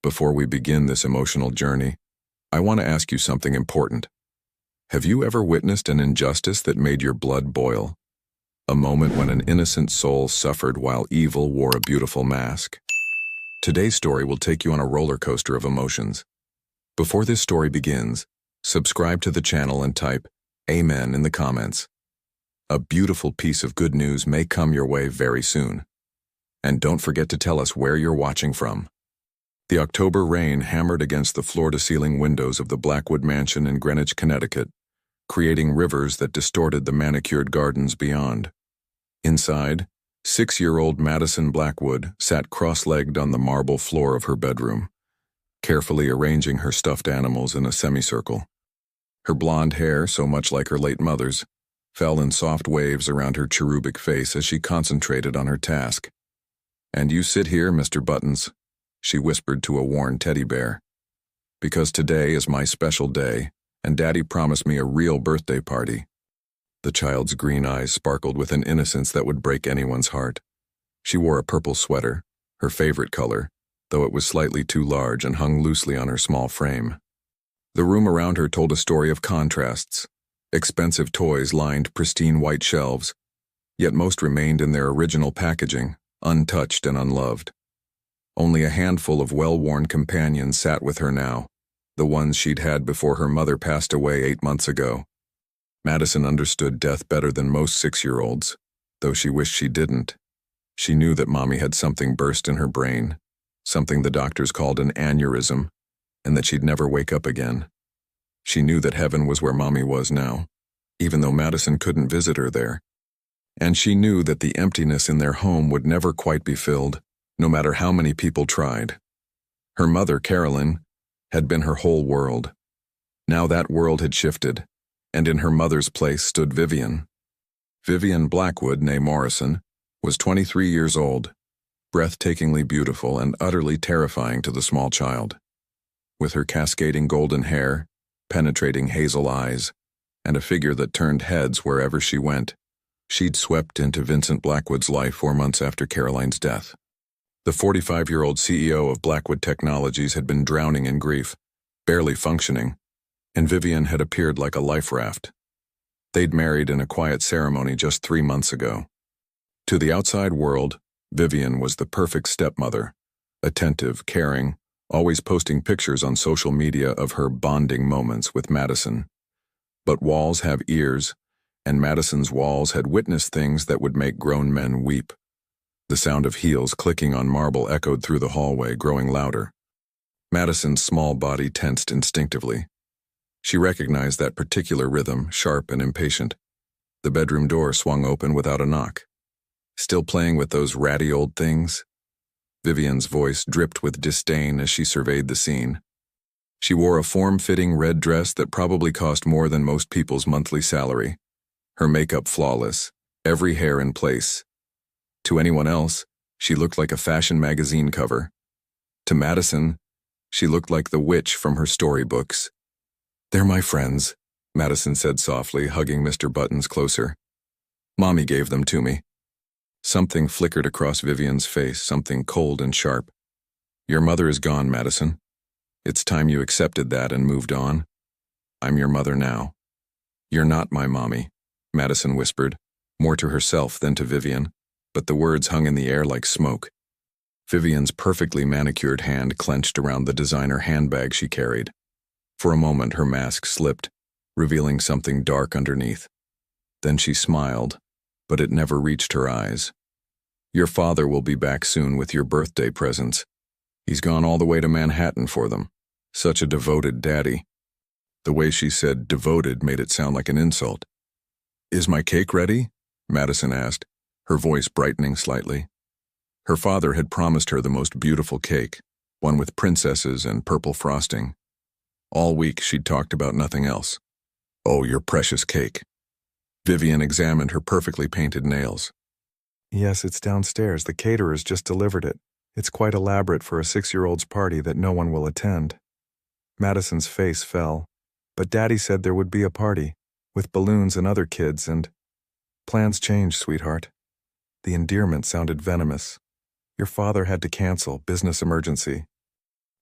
Before we begin this emotional journey, I want to ask you something important. Have you ever witnessed an injustice that made your blood boil? A moment when an innocent soul suffered while evil wore a beautiful mask? Today's story will take you on a roller coaster of emotions. Before this story begins, subscribe to the channel and type Amen in the comments. A beautiful piece of good news may come your way very soon. And don't forget to tell us where you're watching from. The October rain hammered against the floor-to-ceiling windows of the Blackwood Mansion in Greenwich, Connecticut, creating rivers that distorted the manicured gardens beyond. Inside, 6-year-old Madison Blackwood sat cross-legged on the marble floor of her bedroom, carefully arranging her stuffed animals in a semicircle. Her blonde hair, so much like her late mother's, fell in soft waves around her cherubic face as she concentrated on her task. "And you sit here, Mr. Buttons," she whispered to a worn teddy bear, "because today is my special day, and Daddy promised me a real birthday party." The child's green eyes sparkled with an innocence that would break anyone's heart. She wore a purple sweater, her favorite color, though it was slightly too large and hung loosely on her small frame. The room around her told a story of contrasts. Expensive toys lined pristine white shelves, yet most remained in their original packaging, untouched and unloved. Only a handful of well-worn companions sat with her now, the ones she'd had before her mother passed away 8 months ago. Madison understood death better than most 6-year-olds, though she wished she didn't. She knew that Mommy had something burst in her brain, something the doctors called an aneurysm, and that she'd never wake up again. She knew that heaven was where Mommy was now, even though Madison couldn't visit her there. And she knew that the emptiness in their home would never quite be filled, no matter how many people tried. Her mother, Carolyn, had been her whole world. Now that world had shifted, and in her mother's place stood Vivian. Vivian Blackwood, née Morrison, was 23 years old, breathtakingly beautiful and utterly terrifying to the small child. With her cascading golden hair, penetrating hazel eyes, and a figure that turned heads wherever she went, she'd swept into Vincent Blackwood's life 4 months after Caroline's death. The 45-year-old CEO of Blackwood Technologies had been drowning in grief, barely functioning, and Vivian had appeared like a life raft. They'd married in a quiet ceremony just 3 months ago. To the outside world, Vivian was the perfect stepmother, attentive, caring, always posting pictures on social media of her bonding moments with Madison. But walls have ears, and Madison's walls had witnessed things that would make grown men weep. The sound of heels clicking on marble echoed through the hallway, growing louder. Madison's small body tensed instinctively. She recognized that particular rhythm, sharp and impatient. The bedroom door swung open without a knock. "Still playing with those ratty old things?" Vivian's voice dripped with disdain as she surveyed the scene. She wore a form-fitting red dress that probably cost more than most people's monthly salary. Her makeup flawless, every hair in place. To anyone else, she looked like a fashion magazine cover. To Madison, she looked like the witch from her storybooks. "They're my friends," Madison said softly, hugging Mr. Buttons closer. "Mommy gave them to me." Something flickered across Vivian's face, something cold and sharp. "Your mother is gone, Madison. It's time you accepted that and moved on. I'm your mother now." "You're not my mommy," Madison whispered, more to herself than to Vivian, but the words hung in the air like smoke. Vivian's perfectly manicured hand clenched around the designer handbag she carried. For a moment her mask slipped, revealing something dark underneath. Then she smiled, but it never reached her eyes. "Your father will be back soon with your birthday presents. He's gone all the way to Manhattan for them. Such a devoted daddy." The way she said devoted made it sound like an insult. "Is my cake ready?" Madison asked, her voice brightening slightly. Her father had promised her the most beautiful cake, one with princesses and purple frosting. All week she'd talked about nothing else. "Oh, your precious cake." Vivian examined her perfectly painted nails. "Yes, it's downstairs. The caterers just delivered it. It's quite elaborate for a 6-year-old's party that no one will attend." Madison's face fell, but Daddy said there would be a party, with balloons and other kids, and... "Plans changed, sweetheart." The endearment sounded venomous. "Your father had to cancel, business emergency."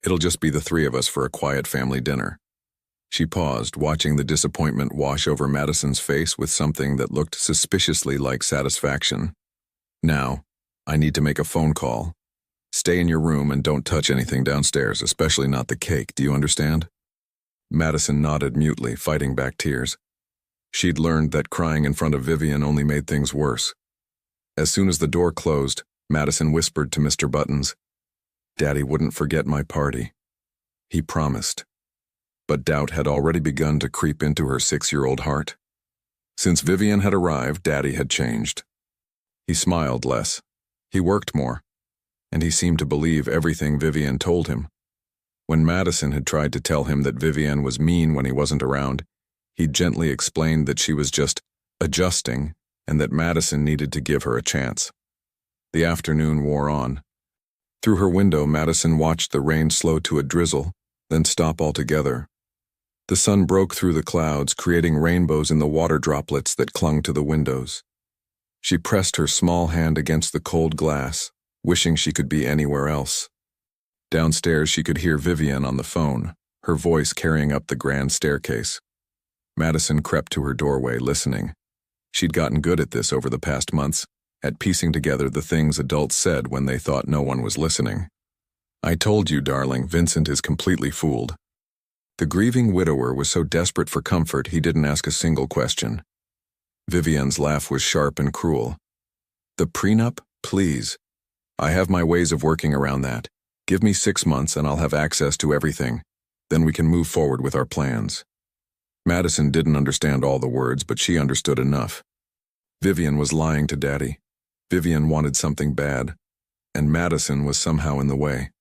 It'll just be the three of us for a quiet family dinner." She paused, watching the disappointment wash over Madison's face with something that looked suspiciously like satisfaction. "Now, I need to make a phone call. Stay in your room and don't touch anything downstairs, especially not the cake, do you understand?" Madison nodded mutely, fighting back tears. She'd learned that crying in front of Vivian only made things worse. As soon as the door closed, Madison whispered to Mr. Buttons, "Daddy wouldn't forget my party." He promised. But doubt had already begun to creep into her 6-year-old heart. Since Vivian had arrived, Daddy had changed. He smiled less. He worked more. And he seemed to believe everything Vivian told him. When Madison had tried to tell him that Vivian was mean when he wasn't around, he gently explained that she was just adjusting and that Madison needed to give her a chance. The afternoon wore on. Through her window, Madison watched the rain slow to a drizzle, then stop altogether. The sun broke through the clouds, creating rainbows in the water droplets that clung to the windows. She pressed her small hand against the cold glass, wishing she could be anywhere else. Downstairs, she could hear Vivian on the phone, her voice carrying up the grand staircase. Madison crept to her doorway, listening. She'd gotten good at this over the past months, at piecing together the things adults said when they thought no one was listening. "I told you, darling, Vincent is completely fooled." The grieving widower was so desperate for comfort he didn't ask a single question. Vivian's laugh was sharp and cruel. "The prenup? Please. I have my ways of working around that. Give me 6 months and I'll have access to everything. Then we can move forward with our plans." Madison didn't understand all the words, but she understood enough. Vivian was lying to Daddy. Vivian wanted something bad, and Madison was somehow in the way.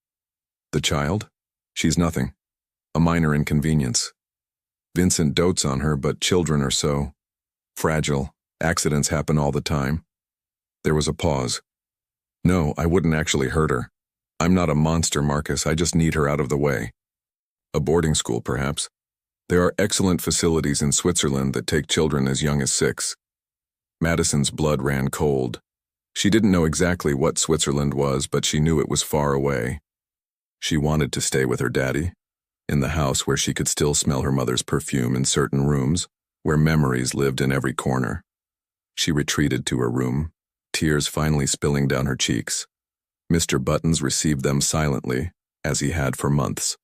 The child? She's nothing. A minor inconvenience. Vincent dotes on her, but children are so fragile. Accidents happen all the time. There was a pause. "No, I wouldn't actually hurt her. I'm not a monster, Marcus. I just need her out of the way." A boarding school, perhaps. There are excellent facilities in Switzerland that take children as young as 6. Madison's blood ran cold. She didn't know exactly what Switzerland was, but she knew it was far away. She wanted to stay with her daddy, in the house where she could still smell her mother's perfume in certain rooms, where memories lived in every corner. She retreated to her room, tears finally spilling down her cheeks. Mr. Buttons received them silently, as he had for months.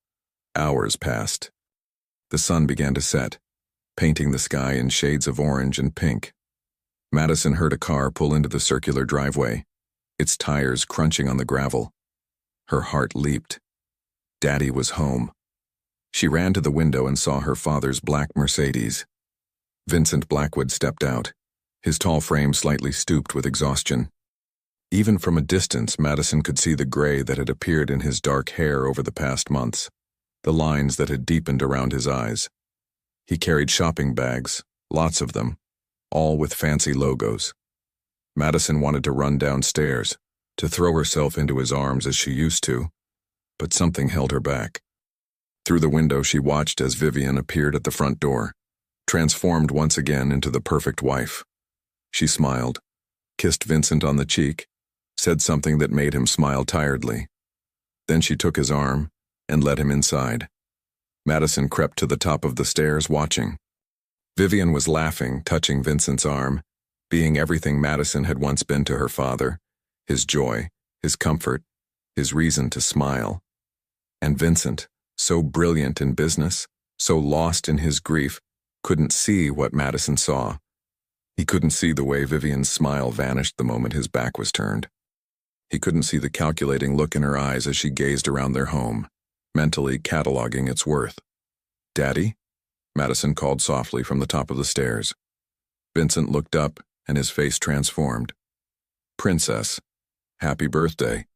Hours passed. The sun began to set, painting the sky in shades of orange and pink. Madison heard a car pull into the circular driveway, its tires crunching on the gravel. Her heart leaped. Daddy was home. She ran to the window and saw her father's black Mercedes. Vincent Blackwood stepped out, his tall frame slightly stooped with exhaustion. Even from a distance, Madison could see the gray that had appeared in his dark hair over the past months, the lines that had deepened around his eyes. He carried shopping bags, lots of them, all with fancy logos. Madison wanted to run downstairs, to throw herself into his arms as she used to, but something held her back. Through the window, she watched as Vivian appeared at the front door, transformed once again into the perfect wife. She smiled, kissed Vincent on the cheek, said something that made him smile tiredly. Then she took his arm and led him inside. Madison crept to the top of the stairs, watching. Vivian was laughing, touching Vincent's arm, being everything Madison had once been to her father, his joy, his comfort, his reason to smile. And Vincent, so brilliant in business, so lost in his grief, couldn't see what Madison saw. He couldn't see the way Vivian's smile vanished the moment his back was turned. He couldn't see the calculating look in her eyes as she gazed around their home, mentally cataloging its worth. "Daddy?" Madison called softly from the top of the stairs. Vincent looked up, and his face transformed. "Princess, happy birthday."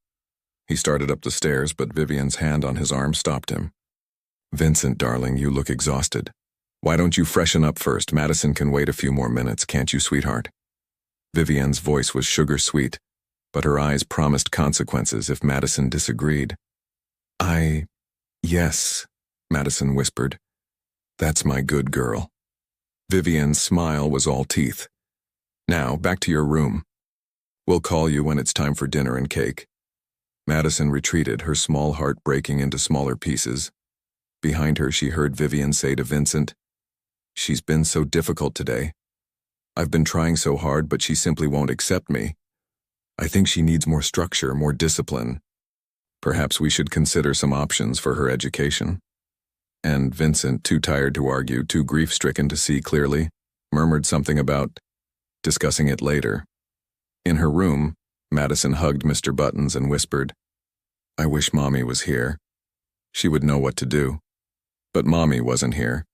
He started up the stairs, but Vivian's hand on his arm stopped him. "Vincent, darling, you look exhausted. Why don't you freshen up first? Madison can wait a few more minutes, can't you, sweetheart?" Vivian's voice was sugar-sweet, but her eyes promised consequences if Madison disagreed. Yes," Madison whispered. "That's my good girl." Vivian's smile was all teeth. "Now, back to your room. We'll call you when it's time for dinner and cake." Madison retreated, her small heart breaking into smaller pieces. Behind her, she heard Vivian say to Vincent, "She's been so difficult today. I've been trying so hard, but she simply won't accept me. I think she needs more structure, more discipline. Perhaps we should consider some options for her education." And Vincent, too tired to argue, too grief-stricken to see clearly, murmured something about discussing it later. In her room, Madison hugged Mr. Buttons and whispered, "I wish Mommy was here. She would know what to do." But Mommy wasn't here.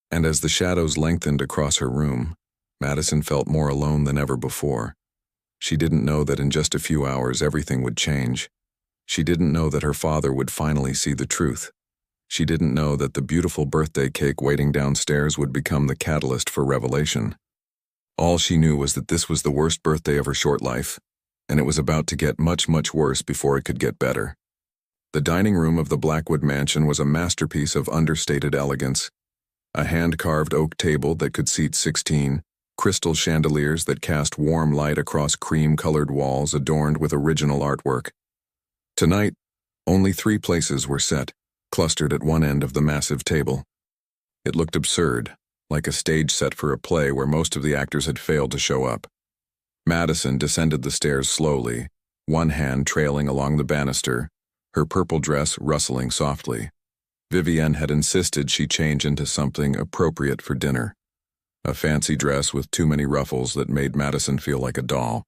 And as the shadows lengthened across her room, Madison felt more alone than ever before. She didn't know that in just a few hours everything would change. She didn't know that her father would finally see the truth. She didn't know that the beautiful birthday cake waiting downstairs would become the catalyst for revelation. All she knew was that this was the worst birthday of her short life, and it was about to get much, much worse before it could get better. The dining room of the Blackwood mansion was a masterpiece of understated elegance. A hand-carved oak table that could seat 16, crystal chandeliers that cast warm light across cream-colored walls adorned with original artwork. Tonight, only 3 places were set, clustered at one end of the massive table. It looked absurd, like a stage set for a play where most of the actors had failed to show up. Madison descended the stairs slowly, one hand trailing along the banister, her purple dress rustling softly. Vivienne had insisted she change into something appropriate for dinner. A fancy dress with too many ruffles that made Madison feel like a doll.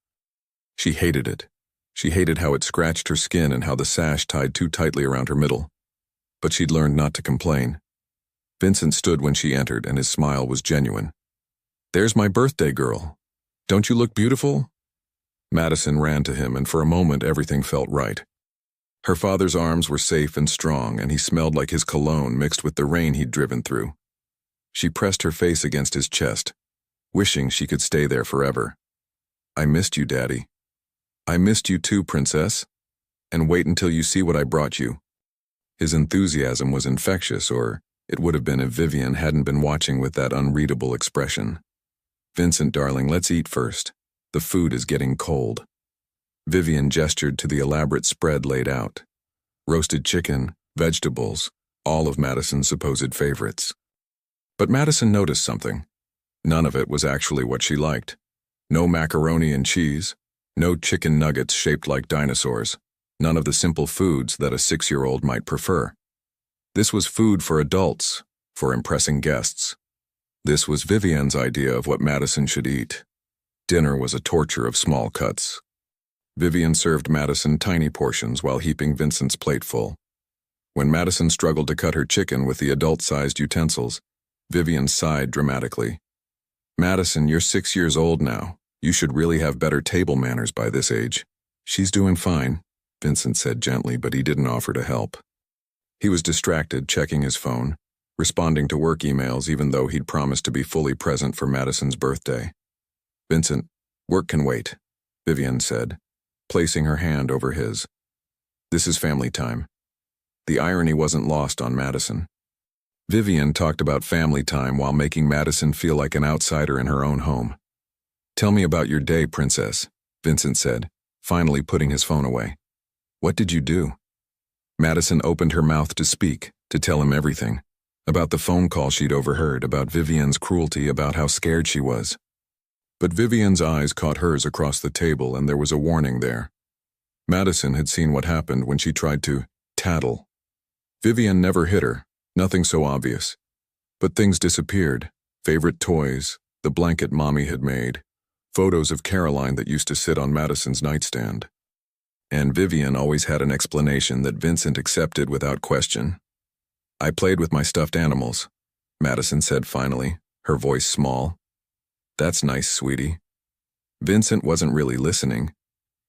She hated it. She hated how it scratched her skin and how the sash tied too tightly around her middle. But she'd learned not to complain. Vincent stood when she entered, and his smile was genuine. "There's my birthday girl. Don't you look beautiful?" Madison ran to him, and for a moment everything felt right. Her father's arms were safe and strong, and he smelled like his cologne mixed with the rain he'd driven through. She pressed her face against his chest, wishing she could stay there forever. "I missed you, Daddy." "I missed you too, Princess. And wait until you see what I brought you." His enthusiasm was infectious, or it would have been if Vivian hadn't been watching with that unreadable expression. "Vincent, darling, let's eat first. The food is getting cold." Vivian gestured to the elaborate spread laid out. Roasted chicken, vegetables, all of Madison's supposed favorites. But Madison noticed something. None of it was actually what she liked. No macaroni and cheese, no chicken nuggets shaped like dinosaurs, none of the simple foods that a 6-year-old might prefer. This was food for adults, for impressing guests. This was Vivian's idea of what Madison should eat. Dinner was a torture of small cuts. Vivian served Madison tiny portions while heaping Vincent's plate full. When Madison struggled to cut her chicken with the adult-sized utensils, Vivian sighed dramatically. "Madison, you're 6 years old now. You should really have better table manners by this age." "She's doing fine," Vincent said gently, but he didn't offer to help. He was distracted, checking his phone, responding to work emails even though he'd promised to be fully present for Madison's birthday. "Vincent, work can wait," Vivian said, placing her hand over his. "This is family time." The irony wasn't lost on Madison. Vivian talked about family time while making Madison feel like an outsider in her own home. "Tell me about your day, Princess," Vincent said, finally putting his phone away. "What did you do?" Madison opened her mouth to speak, to tell him everything. About the phone call she'd overheard, about Vivian's cruelty, about how scared she was. But Vivian's eyes caught hers across the table, and there was a warning there. Madison had seen what happened when she tried to tattle. Vivian never hit her, nothing so obvious. But things disappeared. Favorite toys, the blanket Mommy had made, photos of Caroline that used to sit on Madison's nightstand. And Vivian always had an explanation that Vincent accepted without question. "I played with my stuffed animals," Madison said finally, her voice small. "That's nice, sweetie." Vincent wasn't really listening.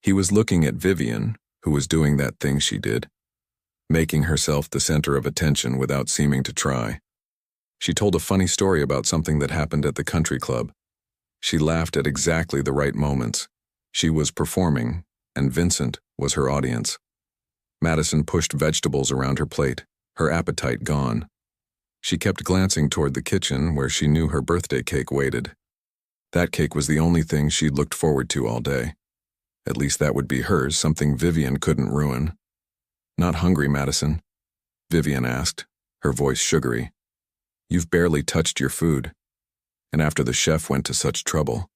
He was looking at Vivian, who was doing that thing she did, making herself the center of attention without seeming to try. She told a funny story about something that happened at the country club. She laughed at exactly the right moments. She was performing, and Vincent was her audience. Madison pushed vegetables around her plate, her appetite gone. She kept glancing toward the kitchen where she knew her birthday cake waited. That cake was the only thing she'd looked forward to all day. At least that would be hers, something Vivian couldn't ruin. "Not hungry, Madison?" Vivian asked, her voice sugary. "You've barely touched your food. And after the chef went to such trouble."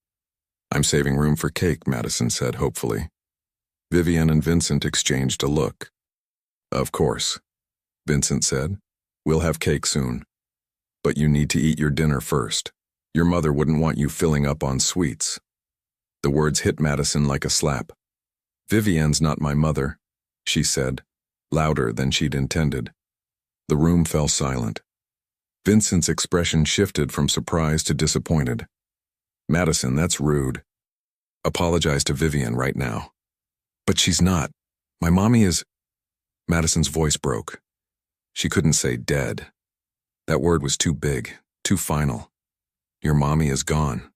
"I'm saving room for cake," Madison said hopefully. Vivian and Vincent exchanged a look. "Of course," Vincent said. "We'll have cake soon. But you need to eat your dinner first. Your mother wouldn't want you filling up on sweets." The words hit Madison like a slap. "Vivian's not my mother," she said, louder than she'd intended. The room fell silent. Vincent's expression shifted from surprise to disappointed. "Madison, that's rude. Apologize to Vivian right now." "But she's not. My mommy is—" Madison's voice broke. She couldn't say dead. That word was too big, too final. "Your mommy is gone,"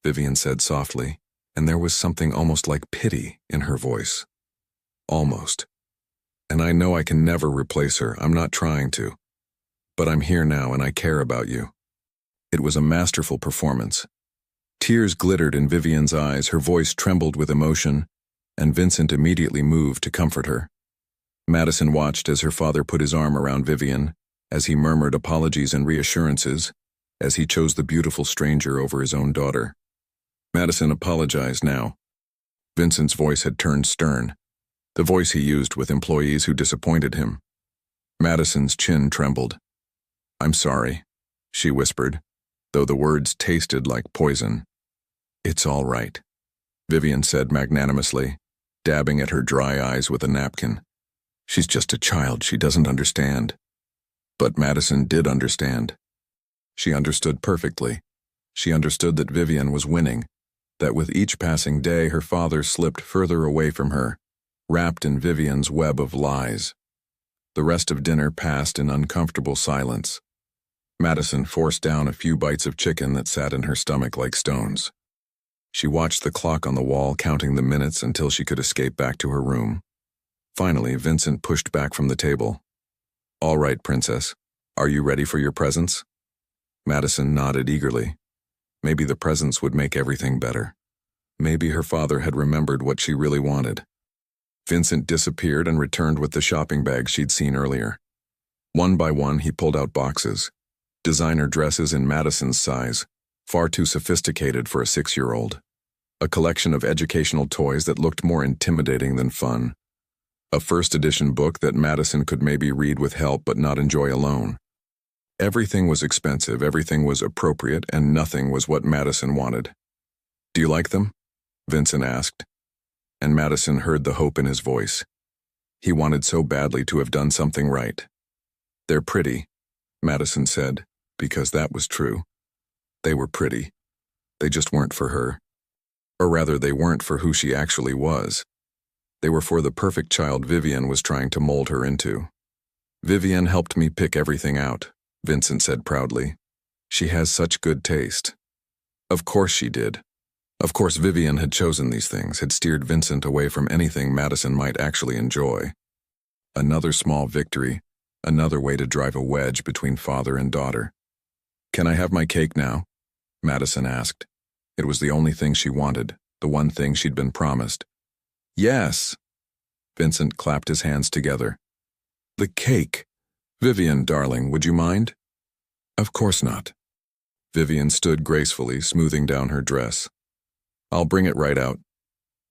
Vivian said softly, and there was something almost like pity in her voice. "Almost. And I know I can never replace her, I'm not trying to. But I'm here now and I care about you." It was a masterful performance. Tears glittered in Vivian's eyes, her voice trembled with emotion, and Vincent immediately moved to comfort her. Madison watched as her father put his arm around Vivian, as he murmured apologies and reassurances, as he chose the beautiful stranger over his own daughter. Madison apologized now. Vincent's voice had turned stern, the voice he used with employees who disappointed him. Madison's chin trembled. "I'm sorry," she whispered, though the words tasted like poison. "It's all right," Vivian said magnanimously, dabbing at her dry eyes with a napkin. "She's just a child, she doesn't understand." But Madison did understand. She understood perfectly. She understood that Vivian was winning, that with each passing day her father slipped further away from her, wrapped in Vivian's web of lies. The rest of dinner passed in uncomfortable silence. Madison forced down a few bites of chicken that sat in her stomach like stones. She watched the clock on the wall, counting the minutes until she could escape back to her room. Finally, Vincent pushed back from the table. "All right, Princess. Are you ready for your presents?" Madison nodded eagerly. Maybe the presents would make everything better. Maybe her father had remembered what she really wanted. Vincent disappeared and returned with the shopping bags she'd seen earlier. One by one, he pulled out boxes. Designer dresses in Madison's size, far too sophisticated for a 6-year-old. A collection of educational toys that looked more intimidating than fun. A first-edition book that Madison could maybe read with help but not enjoy alone. Everything was expensive, everything was appropriate, and nothing was what Madison wanted. "Do you like them?" Vincent asked. And Madison heard the hope in his voice. He wanted so badly to have done something right. "They're pretty," Madison said, because that was true. They were pretty. They just weren't for her. Or rather, they weren't for who she actually was. They were for the perfect child Vivian was trying to mold her into. "Vivian helped me pick everything out," Vincent said proudly. "She has such good taste." Of course she did. Of course Vivian had chosen these things, had steered Vincent away from anything Madison might actually enjoy. Another small victory, another way to drive a wedge between father and daughter. "Can I have my cake now?" Madison asked. It was the only thing she wanted, the one thing she'd been promised. "Yes!" Vincent clapped his hands together. "The cake! Vivian, darling, would you mind?" "Of course not." Vivian stood gracefully, smoothing down her dress. "I'll bring it right out.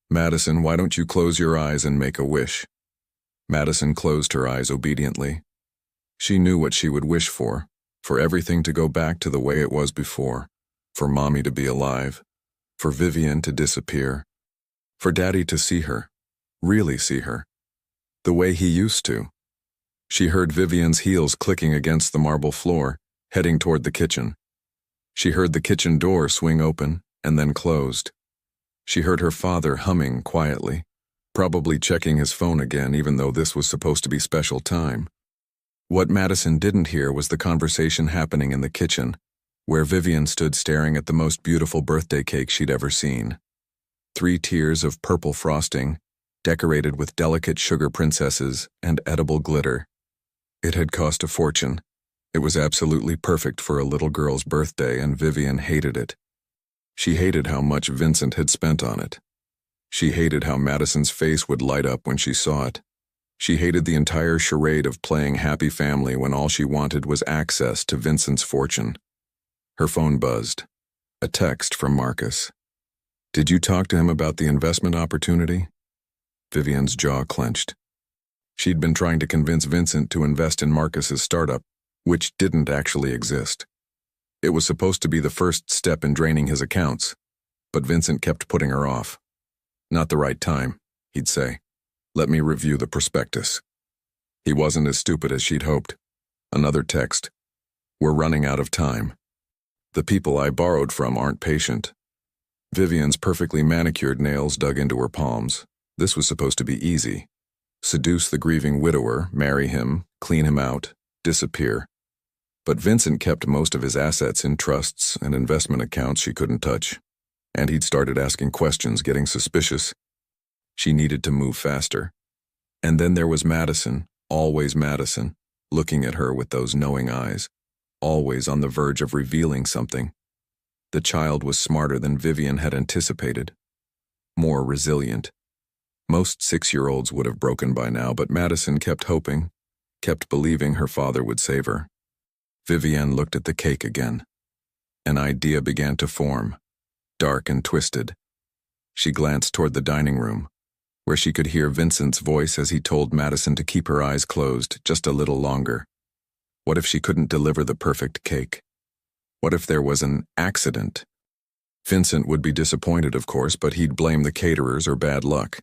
Madison, why don't you close your eyes and make a wish?" Madison closed her eyes obediently. She knew what she would wish for everything to go back to the way it was before, for Mommy to be alive, for Vivian to disappear, for Daddy to see her, really see her, the way he used to. She heard Vivian's heels clicking against the marble floor, heading toward the kitchen. She heard the kitchen door swing open and then closed. She heard her father humming quietly, probably checking his phone again even though this was supposed to be special time. What Madison didn't hear was the conversation happening in the kitchen, where Vivian stood staring at the most beautiful birthday cake she'd ever seen. 3 tiers of purple frosting, decorated with delicate sugar princesses and edible glitter. It had cost a fortune. It was absolutely perfect for a little girl's birthday, and Vivian hated it. She hated how much Vincent had spent on it. She hated how Madison's face would light up when she saw it. She hated the entire charade of playing happy family when all she wanted was access to Vincent's fortune. Her phone buzzed. A text from Marcus. "Did you talk to him about the investment opportunity?" Vivian's jaw clenched. She'd been trying to convince Vincent to invest in Marcus's startup, which didn't actually exist. It was supposed to be the first step in draining his accounts, but Vincent kept putting her off. "Not the right time," he'd say. "Let me review the prospectus." He wasn't as stupid as she'd hoped. Another text. "We're running out of time. The people I borrowed from aren't patient." Vivian's perfectly manicured nails dug into her palms. This was supposed to be easy. Seduce the grieving widower, marry him, clean him out, disappear. But Vincent kept most of his assets in trusts and investment accounts she couldn't touch. And he'd started asking questions, getting suspicious. She needed to move faster. And then there was Madison, always Madison, looking at her with those knowing eyes, always on the verge of revealing something. The child was smarter than Vivian had anticipated, more resilient. Most 6-year-olds would have broken by now, but Madison kept hoping, kept believing her father would save her. Vivian looked at the cake again. An idea began to form, dark and twisted. She glanced toward the dining room, where she could hear Vincent's voice as he told Madison to keep her eyes closed just a little longer. What if she couldn't deliver the perfect cake? What if there was an accident? Vincent would be disappointed, of course, but he'd blame the caterers or bad luck.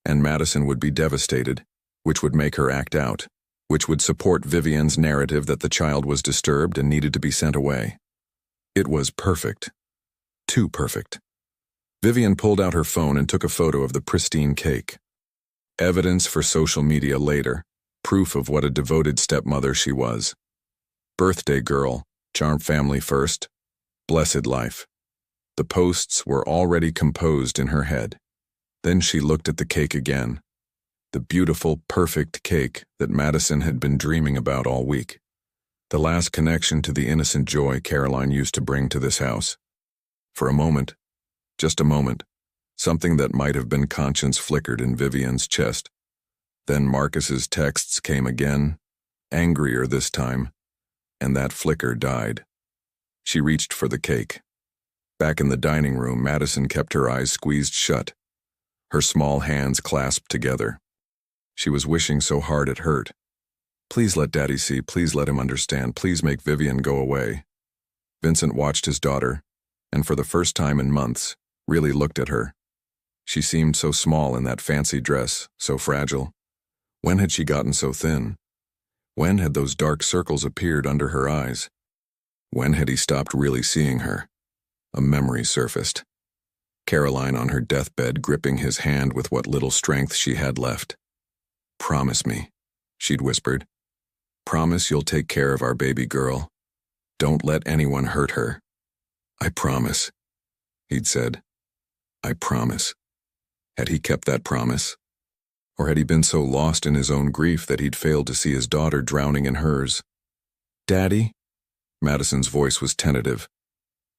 And Madison would be devastated, which would make her act out, which would support Vivian's narrative that the child was disturbed and needed to be sent away. It was perfect. Too perfect. Vivian pulled out her phone and took a photo of the pristine cake. Evidence for social media later, proof of what a devoted stepmother she was. Birthday girl, charm family first, blessed life. The posts were already composed in her head. Then she looked at the cake again. The beautiful, perfect cake that Madison had been dreaming about all week. The last connection to the innocent joy Caroline used to bring to this house. For a moment, just a moment, something that might have been conscience flickered in Vivian's chest. Then Marcus's texts came again, angrier this time, and that flicker died. She reached for the cake. Back in the dining room, Madison kept her eyes squeezed shut, her small hands clasped together. She was wishing so hard it hurt. Please let Daddy see, please let him understand, please make Vivian go away. Vincent watched his daughter, and for the first time in months, really looked at her. She seemed so small in that fancy dress, so fragile. When had she gotten so thin? When had those dark circles appeared under her eyes? When had he stopped really seeing her? A memory surfaced. Caroline on her deathbed gripping his hand with what little strength she had left. "Promise me," she'd whispered. "Promise you'll take care of our baby girl. Don't let anyone hurt her." "I promise," he'd said. "I promise." Had he kept that promise? Or had he been so lost in his own grief that he'd failed to see his daughter drowning in hers? "Daddy?" Madison's voice was tentative.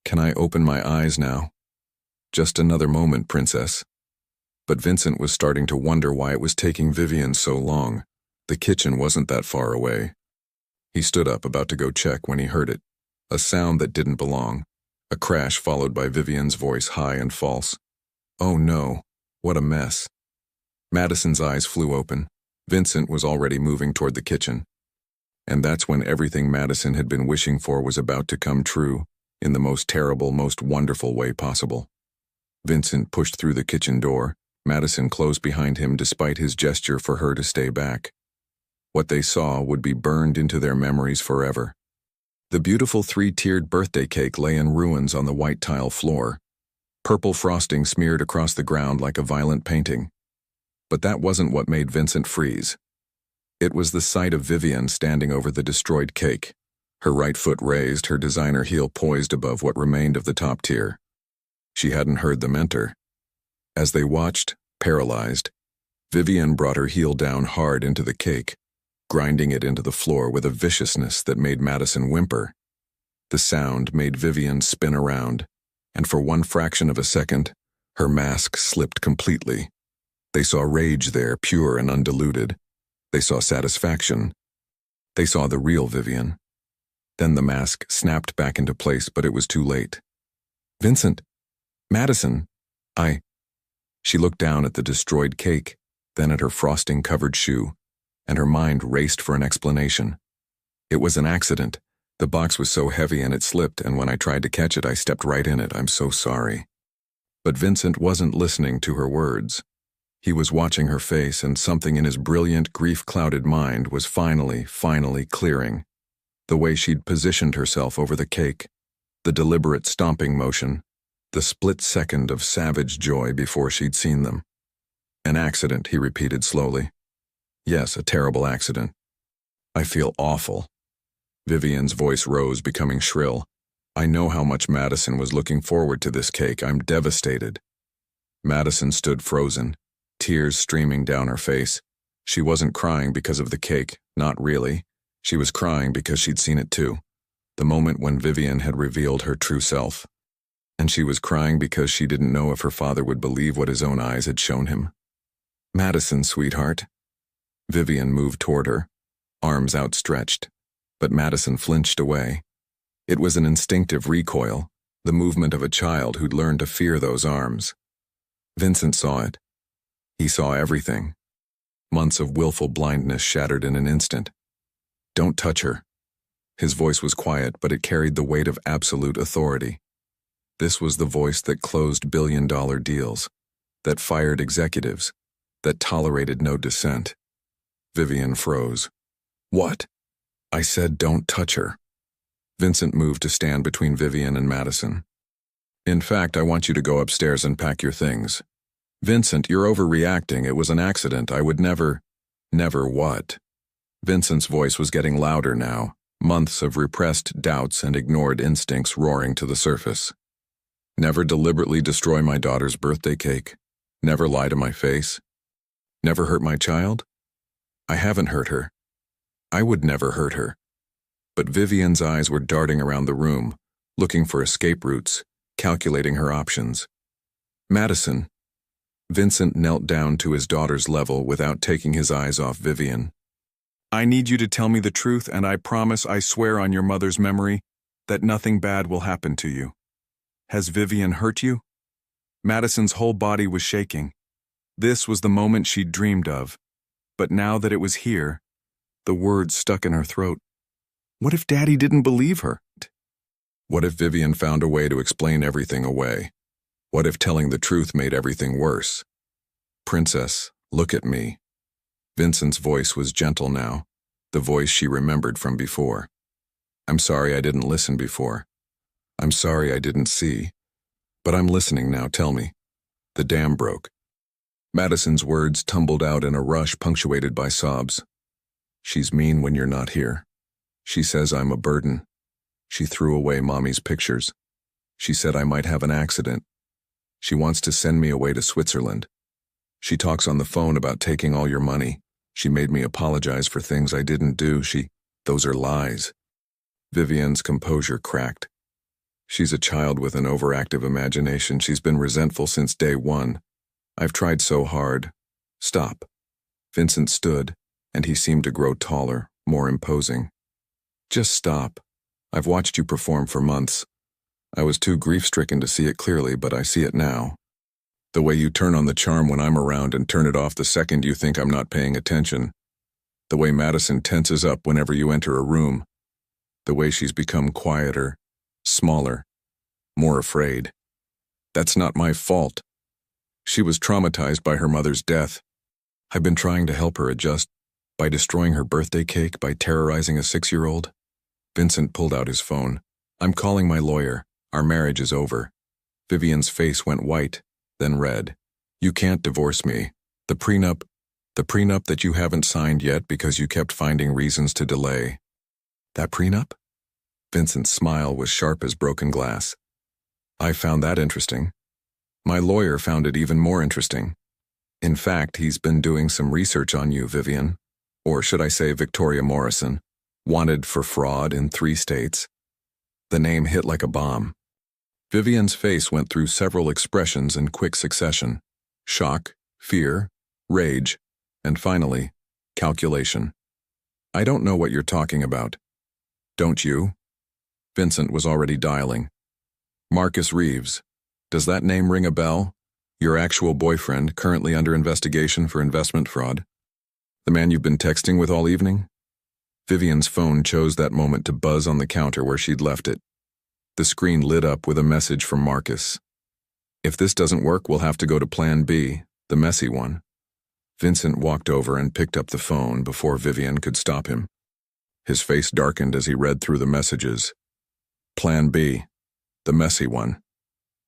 "Can I open my eyes now?" "Just another moment, Princess." But Vincent was starting to wonder why it was taking Vivian so long. The kitchen wasn't that far away. He stood up, about to go check, when he heard it. A sound that didn't belong. A crash followed by Vivian's voice, high and false. Oh no, what a mess. Madison's eyes flew open. Vincent was already moving toward the kitchen. And that's when everything Madison had been wishing for was about to come true, in the most terrible, most wonderful way possible. Vincent pushed through the kitchen door. Madison closed behind him despite his gesture for her to stay back. What they saw would be burned into their memories forever. The beautiful 3-tiered birthday cake lay in ruins on the white tile floor. Purple frosting smeared across the ground like a violent painting. But that wasn't what made Vincent freeze. It was the sight of Vivian standing over the destroyed cake, her right foot raised, her designer heel poised above what remained of the top tier. She hadn't heard them enter. As they watched, paralyzed, Vivian brought her heel down hard into the cake, grinding it into the floor with a viciousness that made Madison whimper. The sound made Vivian spin around, and for one fraction of a second, Her mask slipped completely. They saw rage there, pure and undiluted. They saw satisfaction. They saw the real Vivian. Then the mask snapped back into place, but it was too late. "Vincent! Madison! She looked down at the destroyed cake, then at her frosting-covered shoe, and her mind raced for an explanation. It was an accident. The box was so heavy and it slipped, and when I tried to catch it, I stepped right in it. I'm so sorry." But Vincent wasn't listening to her words. He was watching her face, and something in his brilliant, grief-clouded mind was finally clearing. The way she'd positioned herself over the cake, the deliberate stomping motion, the split second of savage joy before she'd seen them. "An accident," he repeated slowly. "Yes, a terrible accident. I feel awful." Vivian's voice rose, becoming shrill. "I know how much Madison was looking forward to this cake. I'm devastated." Madison stood frozen, tears streaming down her face. She wasn't crying because of the cake, not really. She was crying because she'd seen it too, the moment when Vivian had revealed her true self. And she was crying because she didn't know if her father would believe what his own eyes had shown him. "Madison, sweetheart." Vivian moved toward her, arms outstretched, but Madison flinched away. It was an instinctive recoil, the movement of a child who'd learned to fear those arms. Vincent saw it. He saw everything. Months of willful blindness shattered in an instant. "Don't touch her." His voice was quiet, but it carried the weight of absolute authority. This was the voice that closed billion-dollar deals, that fired executives, that tolerated no dissent. Vivian froze. "What?" "I said don't touch her." Vincent moved to stand between Vivian and Madison. "In fact, I want you to go upstairs and pack your things." "Vincent, you're overreacting. It was an accident. I would never—" "Never what?" Vincent's voice was getting louder now, months of repressed doubts and ignored instincts roaring to the surface. "Never deliberately destroy my daughter's birthday cake. Never lie to my face. Never hurt my child? I haven't hurt her. I would never hurt her." But Vivian's eyes were darting around the room, looking for escape routes, calculating her options. "Madison." Vincent knelt down to his daughter's level without taking his eyes off Vivian. "I need you to tell me the truth, and I promise, I swear on your mother's memory, that nothing bad will happen to you. Has Vivian hurt you?" Madison's whole body was shaking. This was the moment she'd dreamed of. But now that it was here, the words stuck in her throat. What if Daddy didn't believe her? What if Vivian found a way to explain everything away? What if telling the truth made everything worse? "Princess, look at me." Vincent's voice was gentle now, the voice she remembered from before. "I'm sorry I didn't listen before. I'm sorry I didn't see. But I'm listening now, tell me." The dam broke. Madison's words tumbled out in a rush punctuated by sobs. "She's mean when you're not here. She says I'm a burden. She threw away Mommy's pictures. She said I might have an accident. She wants to send me away to Switzerland. She talks on the phone about taking all your money. She made me apologize for things I didn't do. Those are lies." Vivian's composure cracked. "She's a child with an overactive imagination. She's been resentful since day one. I've tried so hard." "Stop." Vincent stood, and he seemed to grow taller, more imposing. "Just stop. I've watched you perform for months. I was too grief-stricken to see it clearly, but I see it now. The way you turn on the charm when I'm around and turn it off the second you think I'm not paying attention. The way Madison tenses up whenever you enter a room. The way she's become quieter, smaller, more afraid. That's not my fault. She was traumatized by her mother's death. I've been trying to help her adjust by destroying her birthday cake, by terrorizing a 6-year-old. Vincent pulled out his phone. "I'm calling my lawyer. Our marriage is over." Vivian's face went white, then red. "You can't divorce me. The prenup that you haven't signed yet because you kept finding reasons to delay." "That prenup?" Vincent's smile was sharp as broken glass. "I found that interesting. My lawyer found it even more interesting. In fact, he's been doing some research on you, Vivian. Or should I say Victoria Morrison, wanted for fraud in 3 states. The name hit like a bomb. Vivian's face went through several expressions in quick succession: shock, fear, rage, and finally, calculation. I don't know what you're talking about. Don't you? Vincent was already dialing. Marcus Reeves. Does that name ring a bell? Your actual boyfriend, currently under investigation for investment fraud? The man you've been texting with all evening? Vivian's phone chose that moment to buzz on the counter where she'd left it. The screen lit up with a message from Marcus. If this doesn't work, we'll have to go to Plan B, the messy one. Vincent walked over and picked up the phone before Vivian could stop him. His face darkened as he read through the messages. Plan B, the messy one.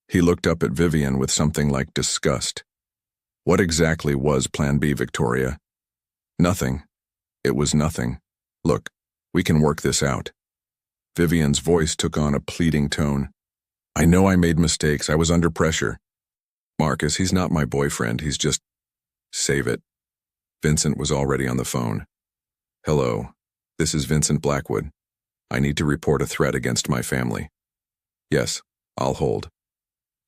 He looked up at Vivian with something like disgust. What exactly was Plan B, Victoria? Nothing. It was nothing. Look, we can work this out. Vivian's voice took on a pleading tone. I know I made mistakes. I was under pressure. Marcus, he's not my boyfriend. He's just... Save it. Vincent was already on the phone. Hello. This is Vincent Blackwood. I need to report a threat against my family. Yes, I'll hold.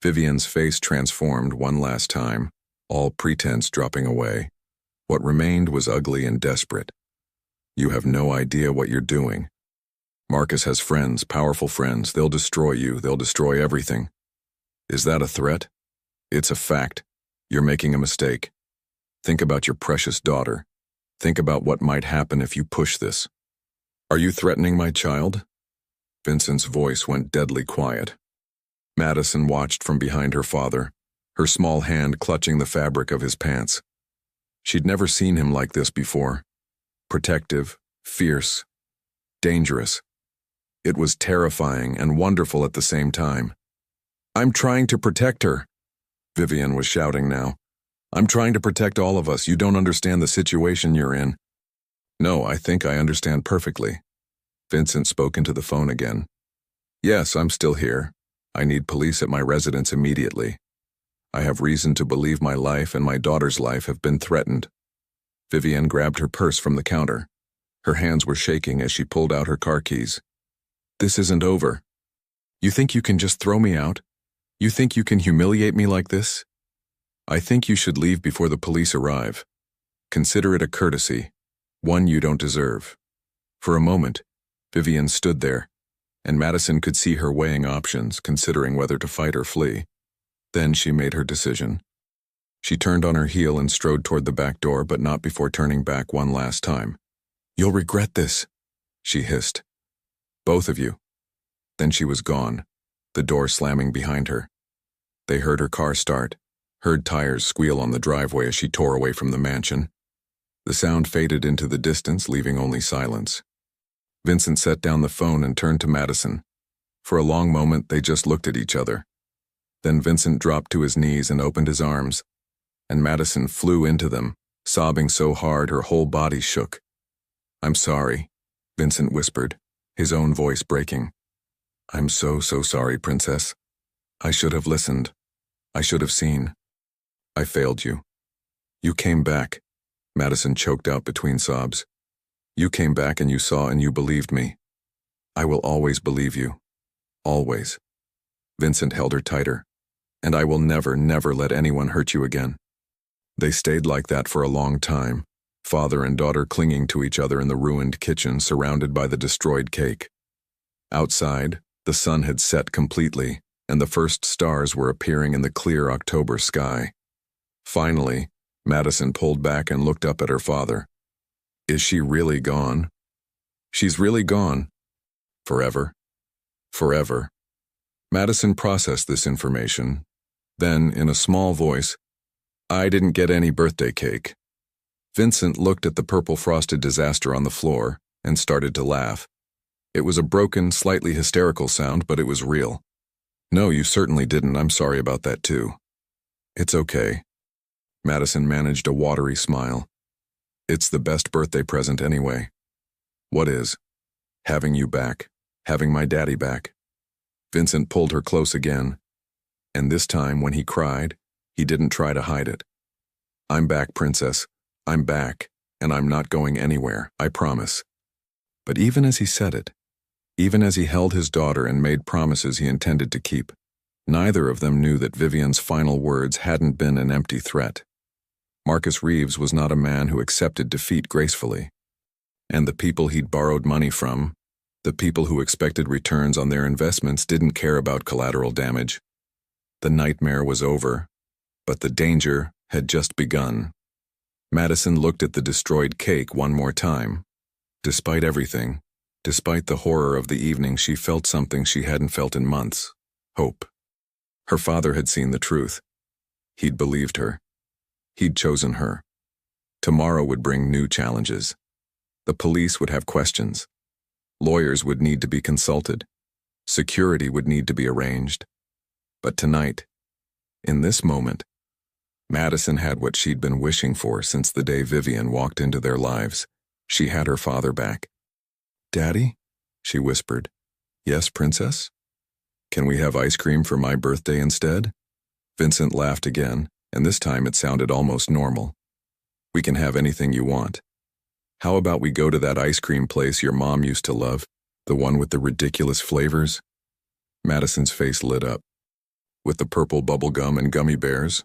Vivian's face transformed one last time, all pretense dropping away. What remained was ugly and desperate. You have no idea what you're doing. Marcus has friends, powerful friends. They'll destroy you. They'll destroy everything. Is that a threat? It's a fact. You're making a mistake. Think about your precious daughter. Think about what might happen if you push this. Are you threatening my child? Vincent's voice went deadly quiet. Madison watched from behind her father, her small hand clutching the fabric of his pants. She'd never seen him like this before. Protective, fierce, dangerous. It was terrifying and wonderful at the same time. I'm trying to protect her, Vivian was shouting now. I'm trying to protect all of us. You don't understand the situation you're in. No, I think I understand perfectly. Vincent spoke into the phone again. Yes, I'm still here. I need police at my residence immediately. I have reason to believe my life and my daughter's life have been threatened. Vivian grabbed her purse from the counter. Her hands were shaking as she pulled out her car keys. This isn't over. You think you can just throw me out? You think you can humiliate me like this? I think you should leave before the police arrive. Consider it a courtesy, one you don't deserve. For a moment, Vivian stood there, and Madison could see her weighing options, considering whether to fight or flee. Then she made her decision. She turned on her heel and strode toward the back door, but not before turning back one last time. You'll regret this, she hissed. Both of you. Then she was gone, the door slamming behind her. They heard her car start, heard tires squeal on the driveway as she tore away from the mansion. The sound faded into the distance, leaving only silence. Vincent set down the phone and turned to Madison. For a long moment, they just looked at each other. Then Vincent dropped to his knees and opened his arms, and Madison flew into them, sobbing so hard her whole body shook. I'm sorry, Vincent whispered, his own voice breaking. I'm so sorry, Princess. I should have listened. I should have seen. I failed you. You came back, Madison choked out between sobs. You came back and you saw and you believed me. I will always believe you. Always. Vincent held her tighter. And I will never let anyone hurt you again. They stayed like that for a long time, father and daughter clinging to each other in the ruined kitchen surrounded by the destroyed cake. Outside, the sun had set completely, and the first stars were appearing in the clear October sky. Finally, Madison pulled back and looked up at her father. Is she really gone? She's really gone. Forever. Forever. Madison processed this information. Then, in a small voice, I didn't get any birthday cake. Vincent looked at the purple frosted disaster on the floor and started to laugh. It was a broken, slightly hysterical sound, but it was real. No, you certainly didn't. I'm sorry about that too. It's okay. Madison managed a watery smile. It's the best birthday present anyway. What is? Having you back. Having my daddy back. Vincent pulled her close again. And this time, when he cried, he didn't try to hide it. I'm back, Princess. I'm back, and I'm not going anywhere, I promise. But even as he said it, even as he held his daughter and made promises he intended to keep, Neither of them knew that Vivian's final words hadn't been an empty threat. Marcus Reeves was not a man who accepted defeat gracefully. And the people he'd borrowed money from, the people who expected returns on their investments, didn't care about collateral damage. The nightmare was over, but the danger had just begun. Madison looked at the destroyed cake one more time. Despite everything, despite the horror of the evening, she felt something she hadn't felt in months: hope. Her father had seen the truth. He'd believed her. He'd chosen her. Tomorrow would bring new challenges. The police would have questions. Lawyers would need to be consulted. Security would need to be arranged. But tonight, in this moment, Madison had what she'd been wishing for since the day Vivian walked into their lives. She had her father back. "Daddy?" she whispered. "Yes, Princess? Can we have ice cream for my birthday instead?" Vincent laughed again, and this time it sounded almost normal. "We can have anything you want. How about we go to that ice cream place your mom used to love, the one with the ridiculous flavors?" Madison's face lit up. "With the purple bubble gum and gummy bears?"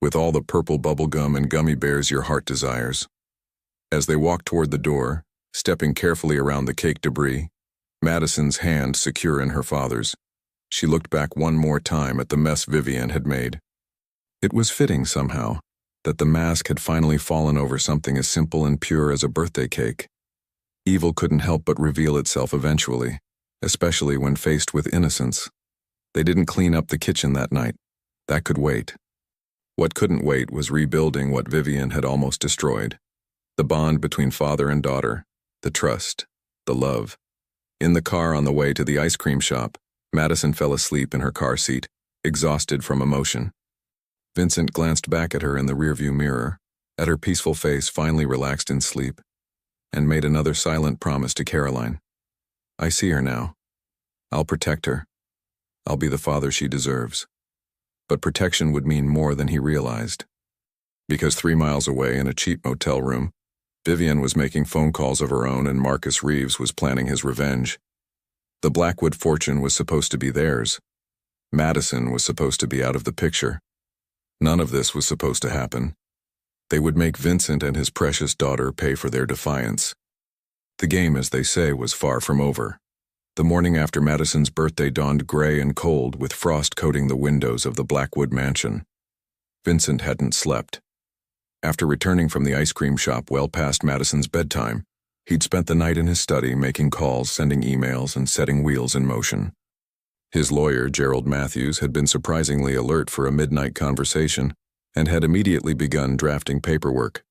"With all the purple bubble gum and gummy bears your heart desires." As they walked toward the door, stepping carefully around the cake debris, Madison's hand secure in her father's, she looked back one more time at the mess Vivian had made. It was fitting somehow that the mask had finally fallen over something as simple and pure as a birthday cake. Evil couldn't help but reveal itself eventually, especially when faced with innocence. They didn't clean up the kitchen that night. That could wait. What couldn't wait was rebuilding what Vivian had almost destroyed. The bond between father and daughter, the trust, the love. In the car on the way to the ice cream shop, Madison fell asleep in her car seat, exhausted from emotion. Vincent glanced back at her in the rearview mirror, at her peaceful face finally relaxed in sleep, and made another silent promise to Caroline. "I see her now. I'll protect her. I'll be the father she deserves." But protection would mean more than he realized. Because 3 miles away in a cheap motel room, Vivian was making phone calls of her own and Marcus Reeves was planning his revenge. The Blackwood fortune was supposed to be theirs. Madison was supposed to be out of the picture. None of this was supposed to happen. They would make Vincent and his precious daughter pay for their defiance. The game, as they say, was far from over. The morning after Madison's birthday dawned gray and cold, with frost coating the windows of the Blackwood mansion. Vincent hadn't slept. After returning from the ice cream shop well past Madison's bedtime, he'd spent the night in his study making calls, sending emails, and setting wheels in motion. His lawyer, Gerald Matthews, had been surprisingly alert for a midnight conversation and had immediately begun drafting paperwork.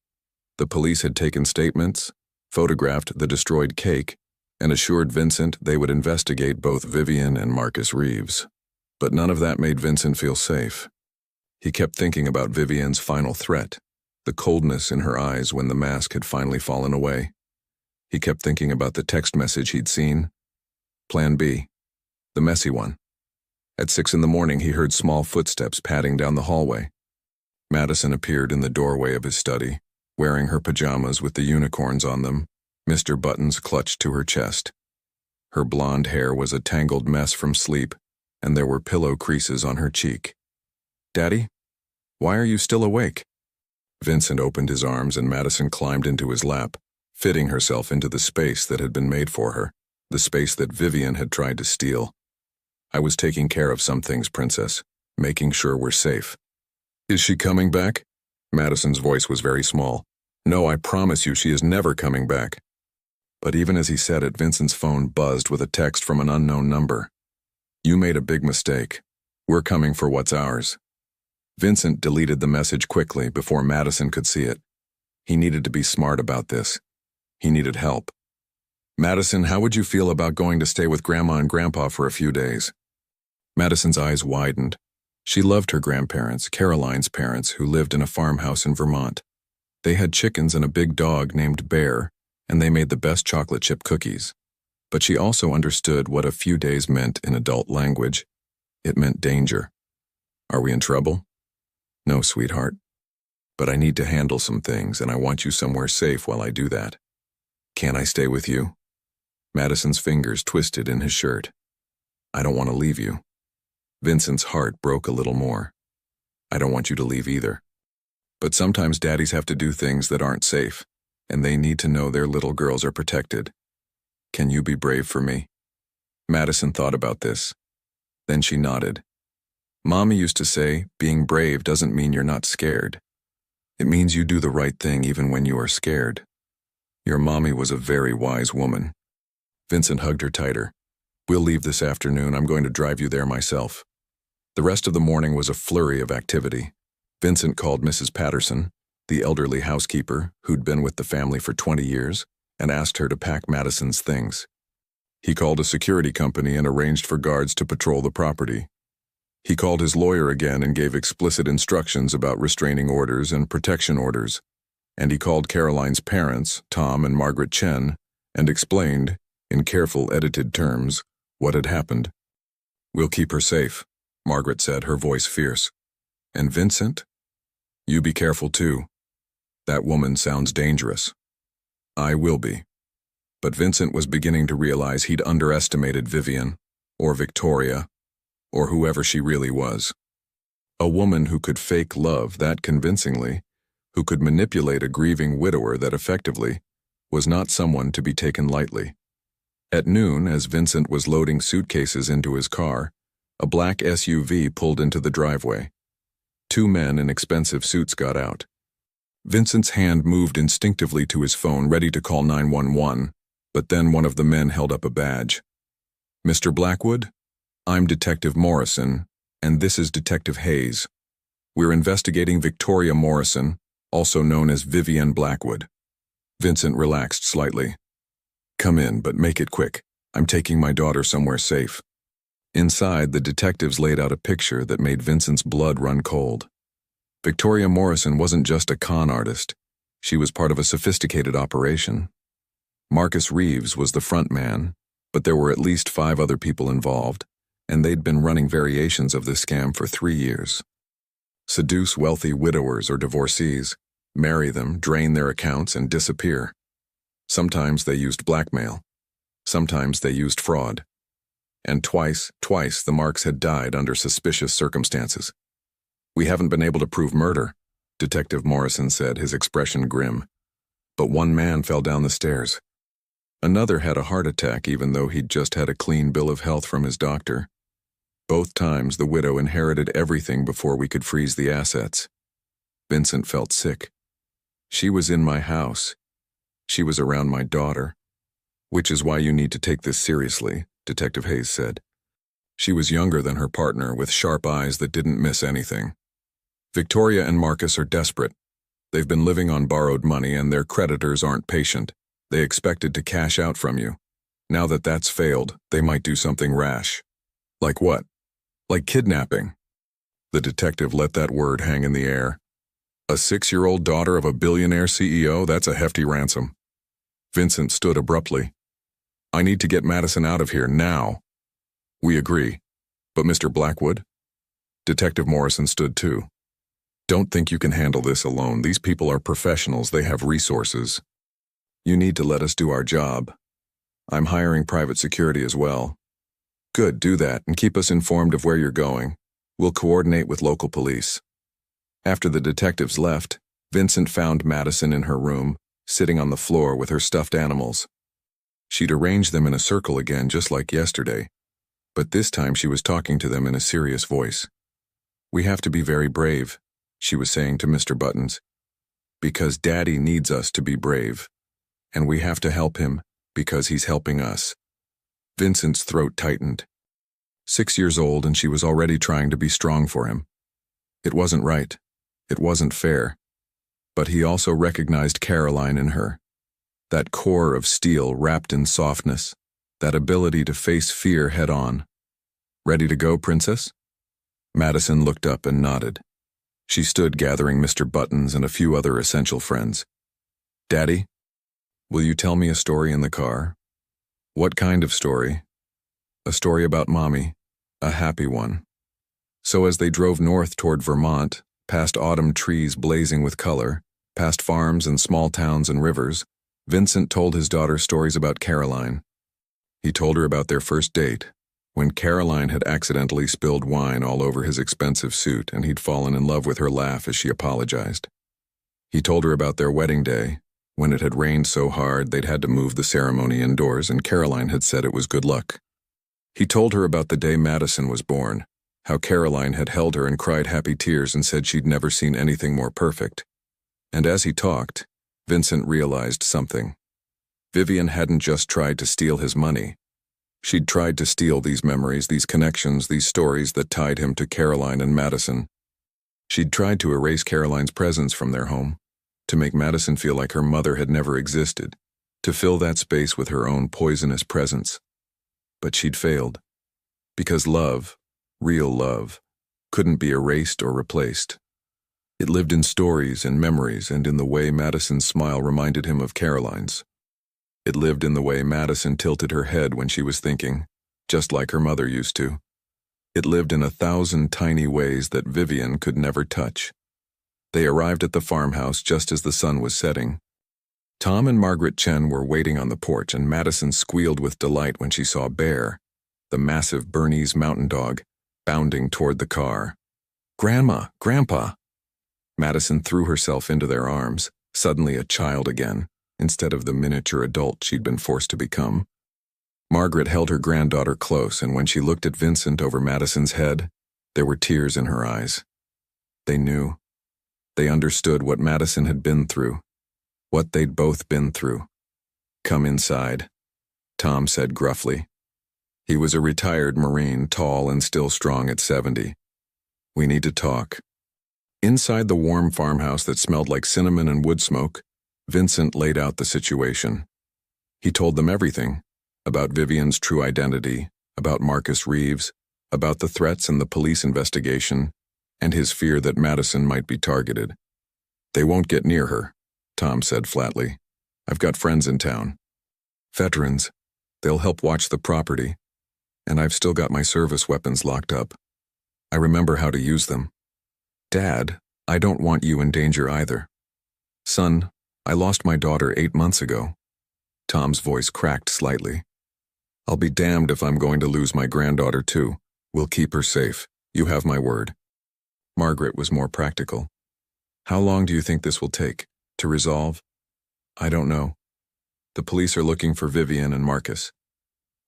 The police had taken statements, photographed the destroyed cake, and assured Vincent they would investigate both Vivian and Marcus Reeves. But none of that made Vincent feel safe. He kept thinking about Vivian's final threat, the coldness in her eyes when the mask had finally fallen away. He kept thinking about the text message he'd seen. Plan B. The messy one. At 6 in the morning, he heard small footsteps padding down the hallway. Madison appeared in the doorway of his study, wearing her pajamas with the unicorns on them, Mr. Buttons clutched to her chest. Her blonde hair was a tangled mess from sleep, and there were pillow creases on her cheek. "Daddy? Why are you still awake?" Vincent opened his arms and Madison climbed into his lap, fitting herself into the space that had been made for her, the space that Vivian had tried to steal. "I was taking care of some things, Princess, making sure we're safe." "Is she coming back?" Madison's voice was very small. "No, I promise you she is never coming back." But even as he said it, Vincent's phone buzzed with a text from an unknown number. "You made a big mistake. We're coming for what's ours." Vincent deleted the message quickly before Madison could see it. He needed to be smart about this. He needed help. "Madison, how would you feel about going to stay with Grandma and Grandpa for a few days?" Madison's eyes widened. She loved her grandparents, Caroline's parents, who lived in a farmhouse in Vermont. They had chickens and a big dog named Bear, and they made the best chocolate chip cookies. But she also understood what a few days meant in adult language. It meant danger. "Are we in trouble?" "No, sweetheart. But I need to handle some things, and I want you somewhere safe while I do that. Can I stay with you?" Madison's fingers twisted in his shirt. "I don't want to leave you." Vincent's heart broke a little more. I don't want you to leave either. But sometimes daddies have to do things that aren't safe, and they need to know their little girls are protected. Can you be brave for me? Madison thought about this. Then she nodded. Mommy used to say, being brave doesn't mean you're not scared. It means you do the right thing even when you are scared. Your mommy was a very wise woman. Vincent hugged her tighter. We'll leave this afternoon. I'm going to drive you there myself. The rest of the morning was a flurry of activity. Vincent called Mrs. Patterson, the elderly housekeeper who'd been with the family for 20 years, and asked her to pack Madison's things. He called a security company and arranged for guards to patrol the property. He called his lawyer again and gave explicit instructions about restraining orders and protection orders. And he called Caroline's parents, Tom and Margaret Chen, and explained, in careful edited terms, what had happened. We'll keep her safe, Margaret said, her voice fierce. And Vincent? You be careful too. That woman sounds dangerous. I will be. But Vincent was beginning to realize he'd underestimated Vivian, or Victoria, or whoever she really was. A woman who could fake love that convincingly, who could manipulate a grieving widower that effectively, was not someone to be taken lightly. At noon, as Vincent was loading suitcases into his car, a black SUV pulled into the driveway. Two men in expensive suits got out. Vincent's hand moved instinctively to his phone, ready to call 911, but then one of the men held up a badge. Mr. Blackwood? I'm Detective Morrison, and this is Detective Hayes. We're investigating Victoria Morrison, also known as Vivian Blackwood. Vincent relaxed slightly. Come in, but make it quick. I'm taking my daughter somewhere safe. Inside, the detectives laid out a picture that made Vincent's blood run cold. Victoria Morrison wasn't just a con artist. She was part of a sophisticated operation. Marcus Reeves was the front man, but there were at least 5 other people involved, and they'd been running variations of this scam for 3 years. Seduce wealthy widowers or divorcees, marry them, drain their accounts, and disappear. Sometimes they used blackmail. Sometimes they used fraud. And twice the Marks had died under suspicious circumstances. We haven't been able to prove murder, Detective Morrison said, his expression grim. But one man fell down the stairs. Another had a heart attack even though he'd just had a clean bill of health from his doctor. Both times the widow inherited everything before we could freeze the assets. Vincent felt sick. She was in my house. She was around my daughter. Which is why you need to take this seriously, Detective Hayes said. She was younger than her partner, with sharp eyes that didn't miss anything. Victoria and Marcus are desperate. They've been living on borrowed money and their creditors aren't patient. They expected to cash out from you. Now that that's failed, they might do something rash. Like what? Like kidnapping. The detective let that word hang in the air. A 6-year-old daughter of a billionaire CEO, that's a hefty ransom. Vincent stood abruptly. I need to get Madison out of here now. We agree. But Mr. Blackwood? Detective Morrison stood too. Don't think you can handle this alone. These people are professionals. They have resources. You need to let us do our job. I'm hiring private security as well. Good, do that, and keep us informed of where you're going. We'll coordinate with local police. After the detectives left, Vincent found Madison in her room, sitting on the floor with her stuffed animals. She'd arranged them in a circle again, just like yesterday, but this time she was talking to them in a serious voice. We have to be very brave, she was saying to Mr. Buttons, because Daddy needs us to be brave, and we have to help him because he's helping us. Vincent's throat tightened. 6 years old, and she was already trying to be strong for him. It wasn't right. It wasn't fair. But he also recognized Caroline in her. That core of steel wrapped in softness, that ability to face fear head-on. Ready to go, Princess? Madison looked up and nodded. She stood gathering Mr. Buttons and a few other essential friends. Daddy, will you tell me a story in the car? What kind of story? A story about Mommy, a happy one. So as they drove north toward Vermont, past autumn trees blazing with color, past farms and small towns and rivers, Vincent told his daughter stories about Caroline. He told her about their first date, when Caroline had accidentally spilled wine all over his expensive suit and he'd fallen in love with her laugh as she apologized. He told her about their wedding day, when it had rained so hard they'd had to move the ceremony indoors and Caroline had said it was good luck. He told her about the day Madison was born, how Caroline had held her and cried happy tears and said she'd never seen anything more perfect. And as he talked, Vincent realized something. Vivian hadn't just tried to steal his money. She'd tried to steal these memories, these connections, these stories that tied him to Caroline and Madison. She'd tried to erase Caroline's presence from their home, to make Madison feel like her mother had never existed, to fill that space with her own poisonous presence. But she'd failed. Because love, real love, couldn't be erased or replaced. It lived in stories and memories and in the way Madison's smile reminded him of Caroline's. It lived in the way Madison tilted her head when she was thinking, just like her mother used to. It lived in 1,000 tiny ways that Vivian could never touch. They arrived at the farmhouse just as the sun was setting. Tom and Margaret Chen were waiting on the porch and Madison squealed with delight when she saw Bear, the massive Bernese mountain dog, bounding toward the car. "Grandma, Grandpa!" Madison threw herself into their arms, suddenly a child again, instead of the miniature adult she'd been forced to become. Margaret held her granddaughter close, and when she looked at Vincent over Madison's head, there were tears in her eyes. They knew. They understood what Madison had been through, what they'd both been through. "Come inside," Tom said gruffly. He was a retired Marine, tall and still strong at 70. "We need to talk." Inside the warm farmhouse that smelled like cinnamon and wood smoke, Vincent laid out the situation. He told them everything, about Vivian's true identity, about Marcus Reeves, about the threats and the police investigation, and his fear that Madison might be targeted. "They won't get near her," Tom said flatly. "I've got friends in town. Veterans. They'll help watch the property. And I've still got my service weapons locked up. I remember how to use them. Dad, I don't want you in danger either. Son, I lost my daughter 8 months ago." Tom's voice cracked slightly. "I'll be damned if I'm going to lose my granddaughter too. We'll keep her safe. You have my word." Margaret was more practical. "How long do you think this will take to resolve?" "I don't know. The police are looking for Vivian and Marcus.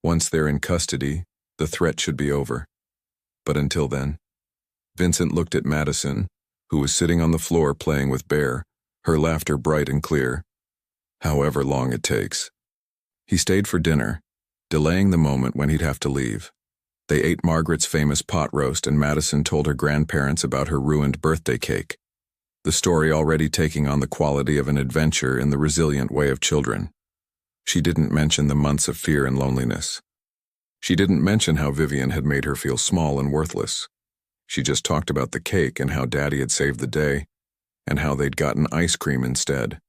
Once they're in custody, the threat should be over. But until then..." Vincent looked at Madison, who was sitting on the floor playing with Bear, her laughter bright and clear. "However long it takes." He stayed for dinner, delaying the moment when he'd have to leave. They ate Margaret's famous pot roast and Madison told her grandparents about her ruined birthday cake, the story already taking on the quality of an adventure in the resilient way of children. She didn't mention the months of fear and loneliness. She didn't mention how Vivian had made her feel small and worthless. She just talked about the cake and how Daddy had saved the day, and how they'd gotten ice cream instead.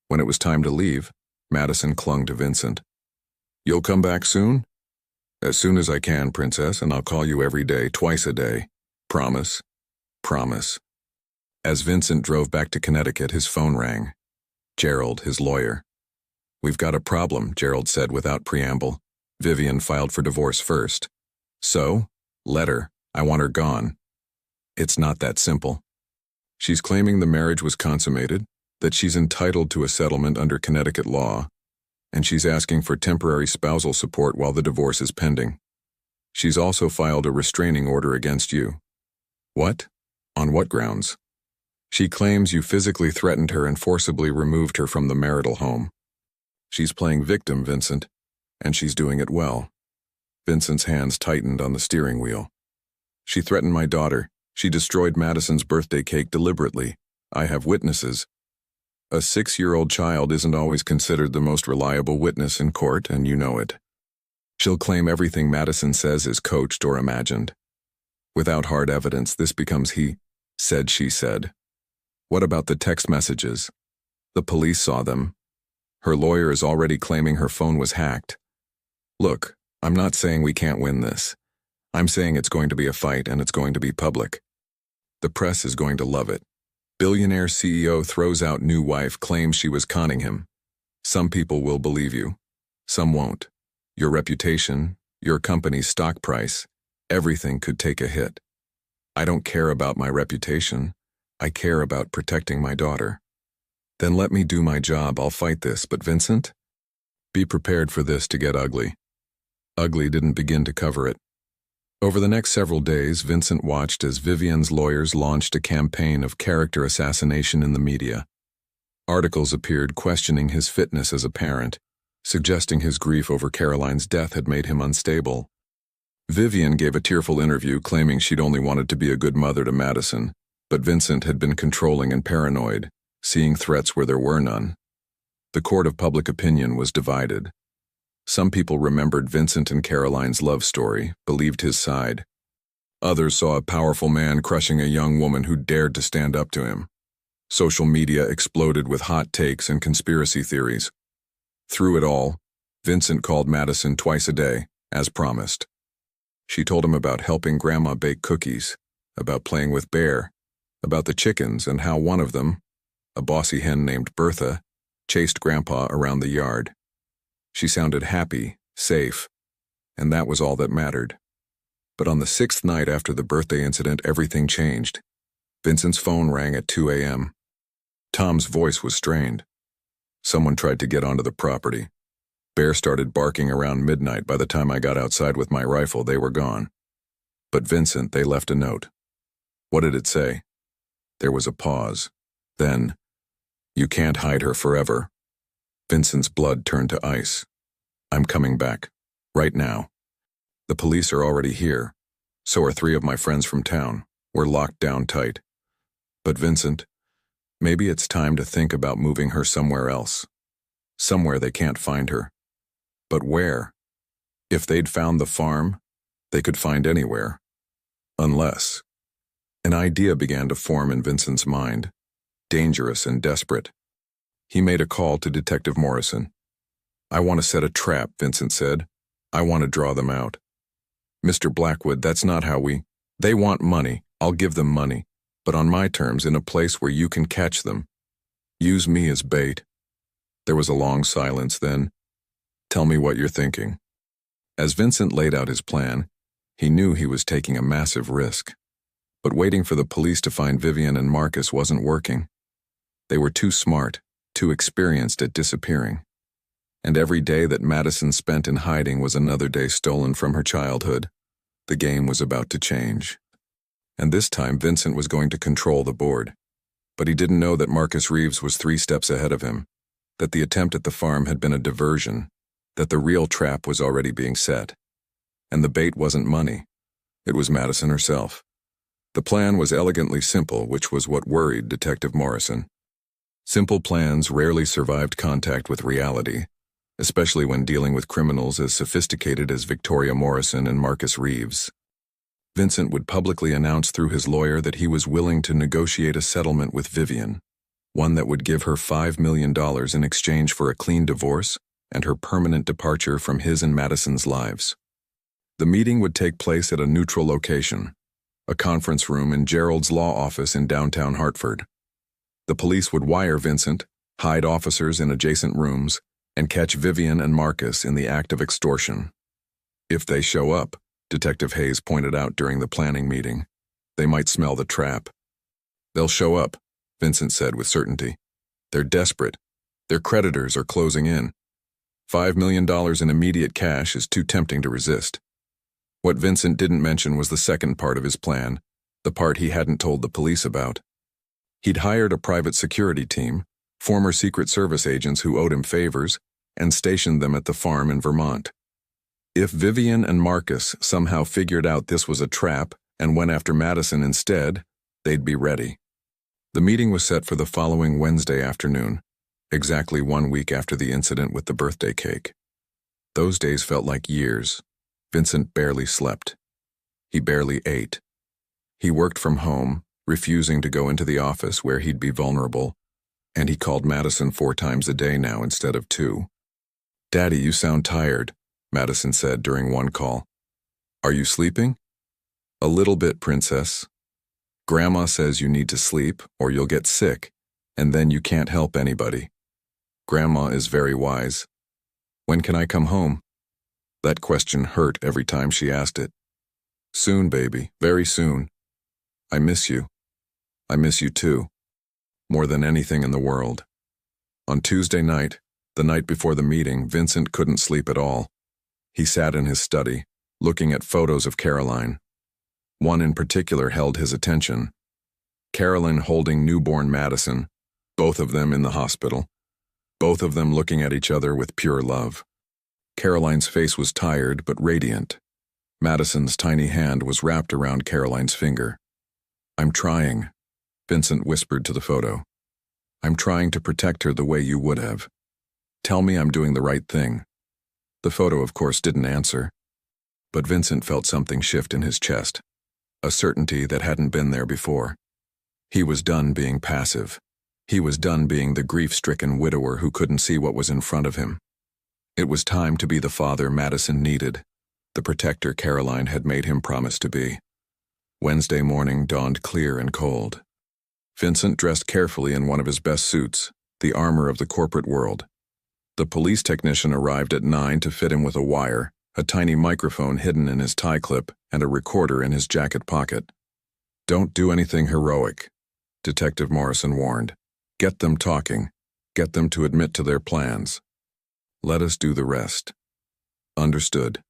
When it was time to leave, Madison clung to Vincent. "You'll come back soon?" "As soon as I can, Princess, and I'll call you every day, twice a day. Promise." "Promise." As Vincent drove back to Connecticut, his phone rang. Gerald, his lawyer. "We've got a problem," Gerald said without preamble. "Vivian filed for divorce first." "So? Let her. I want her gone." "It's not that simple. She's claiming the marriage was consummated, that she's entitled to a settlement under Connecticut law, and she's asking for temporary spousal support while the divorce is pending. She's also filed a restraining order against you." "What? On what grounds?" "She claims you physically threatened her and forcibly removed her from the marital home." "She's playing victim, Vincent, and she's doing it well." Vincent's hands tightened on the steering wheel. "She threatened my daughter. She destroyed Madison's birthday cake deliberately. I have witnesses." A 6-year-old child isn't always considered the most reliable witness in court, and you know it. She'll claim everything Madison says is coached or imagined. Without hard evidence, this becomes he said, she said. What about the text messages? The police saw them. Her lawyer is already claiming her phone was hacked. Look, I'm not saying we can't win this. I'm saying it's going to be a fight and it's going to be public. The press is going to love it. Billionaire CEO throws out new wife, claims she was conning him. Some people will believe you. Some won't. Your reputation, your company's stock price, everything could take a hit. I don't care about my reputation. I care about protecting my daughter. Then let me do my job. I'll fight this. But Vincent? Be prepared for this to get ugly. Ugly didn't begin to cover it. Over the next several days, Vincent watched as Vivian's lawyers launched a campaign of character assassination in the media. Articles appeared questioning his fitness as a parent, suggesting his grief over Caroline's death had made him unstable. Vivian gave a tearful interview claiming she'd only wanted to be a good mother to Madison, but Vincent had been controlling and paranoid, seeing threats where there were none. The court of public opinion was divided. Some people remembered Vincent and Caroline's love story, believed his side. Others saw a powerful man crushing a young woman who dared to stand up to him. Social media exploded with hot takes and conspiracy theories. Through it all, Vincent called Madison twice a day, as promised. She told him about helping Grandma bake cookies, about playing with Bear, about the chickens and how one of them, a bossy hen named Bertha, chased Grandpa around the yard. She sounded happy, safe, and that was all that mattered. But on the 6th night after the birthday incident, everything changed. Vincent's phone rang at 2 a.m. Tom's voice was strained. Someone tried to get onto the property. Bear started barking around midnight. By the time I got outside with my rifle, they were gone. But Vincent, they left a note. What did it say? There was a pause. Then, you can't hide her forever. Vincent's blood turned to ice. I'm coming back. Right now. The police are already here. So are 3 of my friends from town. We're locked down tight. But Vincent, maybe it's time to think about moving her somewhere else. Somewhere they can't find her. But where? If they'd found the farm, they could find anywhere. Unless. An idea began to form in Vincent's mind, dangerous and desperate. He made a call to Detective Morrison. I want to set a trap, Vincent said. I want to draw them out. Mr. Blackwood, that's not how we... They want money. I'll give them money. But on my terms, in a place where you can catch them. Use me as bait. There was a long silence then. Tell me what you're thinking. As Vincent laid out his plan, he knew he was taking a massive risk. But waiting for the police to find Vivian and Marcus wasn't working. They were too smart, too experienced at disappearing. And every day that Madison spent in hiding was another day stolen from her childhood. The game was about to change. And this time Vincent was going to control the board. But he didn't know that Marcus Reeves was 3 steps ahead of him, that the attempt at the farm had been a diversion, that the real trap was already being set. And the bait wasn't money. It was Madison herself. The plan was elegantly simple, which was what worried Detective Morrison. Simple plans rarely survived contact with reality, especially when dealing with criminals as sophisticated as Victoria Morrison and Marcus Reeves. Vincent would publicly announce through his lawyer that he was willing to negotiate a settlement with Vivian, one that would give her $5 million in exchange for a clean divorce and her permanent departure from his and Madison's lives. The meeting would take place at a neutral location, a conference room in Gerald's law office in downtown Hartford. The police would wire Vincent, hide officers in adjacent rooms, and catch Vivian and Marcus in the act of extortion. If they show up, Detective Hayes pointed out during the planning meeting, they might smell the trap. They'll show up, Vincent said with certainty. They're desperate. Their creditors are closing in. $5 million in immediate cash is too tempting to resist. What Vincent didn't mention was the second part of his plan, the part he hadn't told the police about. He'd hired a private security team, former Secret Service agents who owed him favors, and stationed them at the farm in Vermont. If Vivian and Marcus somehow figured out this was a trap and went after Madison instead, they'd be ready. The meeting was set for the following Wednesday afternoon, exactly 1 week after the incident with the birthday cake. Those days felt like years. Vincent barely slept. He barely ate. He worked from home, refusing to go into the office where he'd be vulnerable, and he called Madison 4 times a day now instead of 2. "Daddy, you sound tired," Madison said during one call. "Are you sleeping?" "A little bit, Princess. Grandma says you need to sleep or you'll get sick, and then you can't help anybody. Grandma is very wise. When can I come home?" That question hurt every time she asked it. Soon, baby, very soon. I miss you. I miss you too. More than anything in the world. On Tuesday night, the night before the meeting, Vincent couldn't sleep at all. He sat in his study, looking at photos of Caroline. One in particular held his attention. Caroline holding newborn Madison, both of them in the hospital, both of them looking at each other with pure love. Caroline's face was tired but radiant. Madison's tiny hand was wrapped around Caroline's finger. I'm trying, Vincent whispered to the photo. I'm trying to protect her the way you would have. Tell me I'm doing the right thing. The photo, of course, didn't answer. But Vincent felt something shift in his chest, a certainty that hadn't been there before. He was done being passive. He was done being the grief-stricken widower who couldn't see what was in front of him. It was time to be the father Madison needed, the protector Caroline had made him promise to be. Wednesday morning dawned clear and cold. Vincent dressed carefully in one of his best suits, the armor of the corporate world. The police technician arrived at 9 to fit him with a wire, a tiny microphone hidden in his tie clip, and a recorder in his jacket pocket. Don't do anything heroic, Detective Morrison warned. Get them talking. Get them to admit to their plans. Let us do the rest. Understood.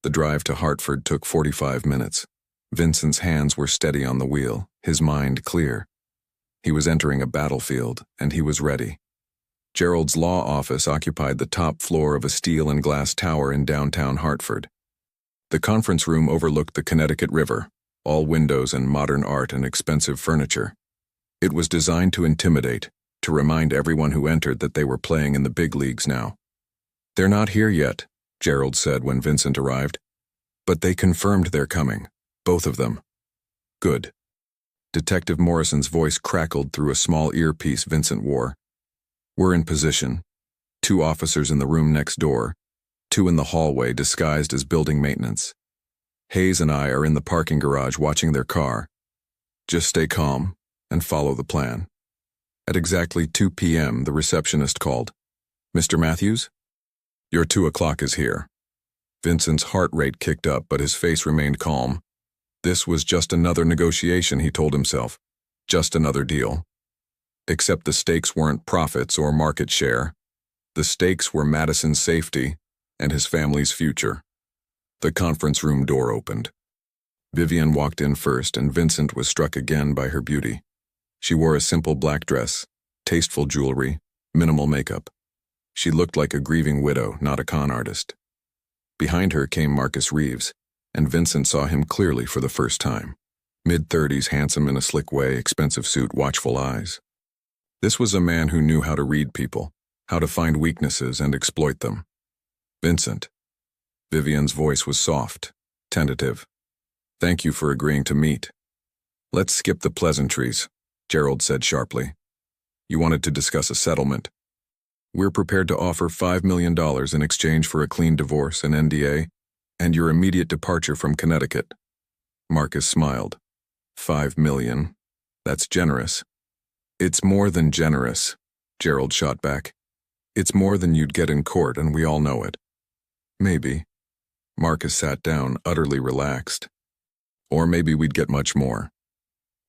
The drive to Hartford took 45 minutes. Vincent's hands were steady on the wheel, his mind clear. He was entering a battlefield, and he was ready. Gerald's law office occupied the top floor of a steel and glass tower in downtown Hartford. The conference room overlooked the Connecticut River, all windows and modern art and expensive furniture. It was designed to intimidate, to remind everyone who entered that they were playing in the big leagues now. They're not here yet, Gerald said when Vincent arrived. But they confirmed they're coming, both of them. Good. Detective Morrison's voice crackled through a small earpiece Vincent wore. We're in position. 2 officers in the room next door, 2 in the hallway disguised as building maintenance. Hayes and I are in the parking garage watching their car. Just stay calm and follow the plan. At exactly 2 p.m., the receptionist called. Mr. Matthews? Your 2 o'clock is here. Vincent's heart rate kicked up, but his face remained calm. This was just another negotiation, he told himself. Just another deal. Except the stakes weren't profits or market share. The stakes were Madison's safety and his family's future. The conference room door opened. Vivian walked in first, and Vincent was struck again by her beauty. She wore a simple black dress, tasteful jewelry, minimal makeup. She looked like a grieving widow, not a con artist. Behind her came Marcus Reeves, and Vincent saw him clearly for the first time. Mid-30s, handsome in a slick way, expensive suit, watchful eyes. This was a man who knew how to read people, how to find weaknesses and exploit them. Vincent. Vivian's voice was soft, tentative. Thank you for agreeing to meet. Let's skip the pleasantries, Gerald said sharply. You wanted to discuss a settlement. We're prepared to offer $5 million in exchange for a clean divorce, an NDA, and your immediate departure from Connecticut. Marcus smiled. $5 million. That's generous. It's more than generous, Gerald shot back. It's more than you'd get in court, and we all know it. Maybe. Marcus sat down, utterly relaxed. Or maybe we'd get much more.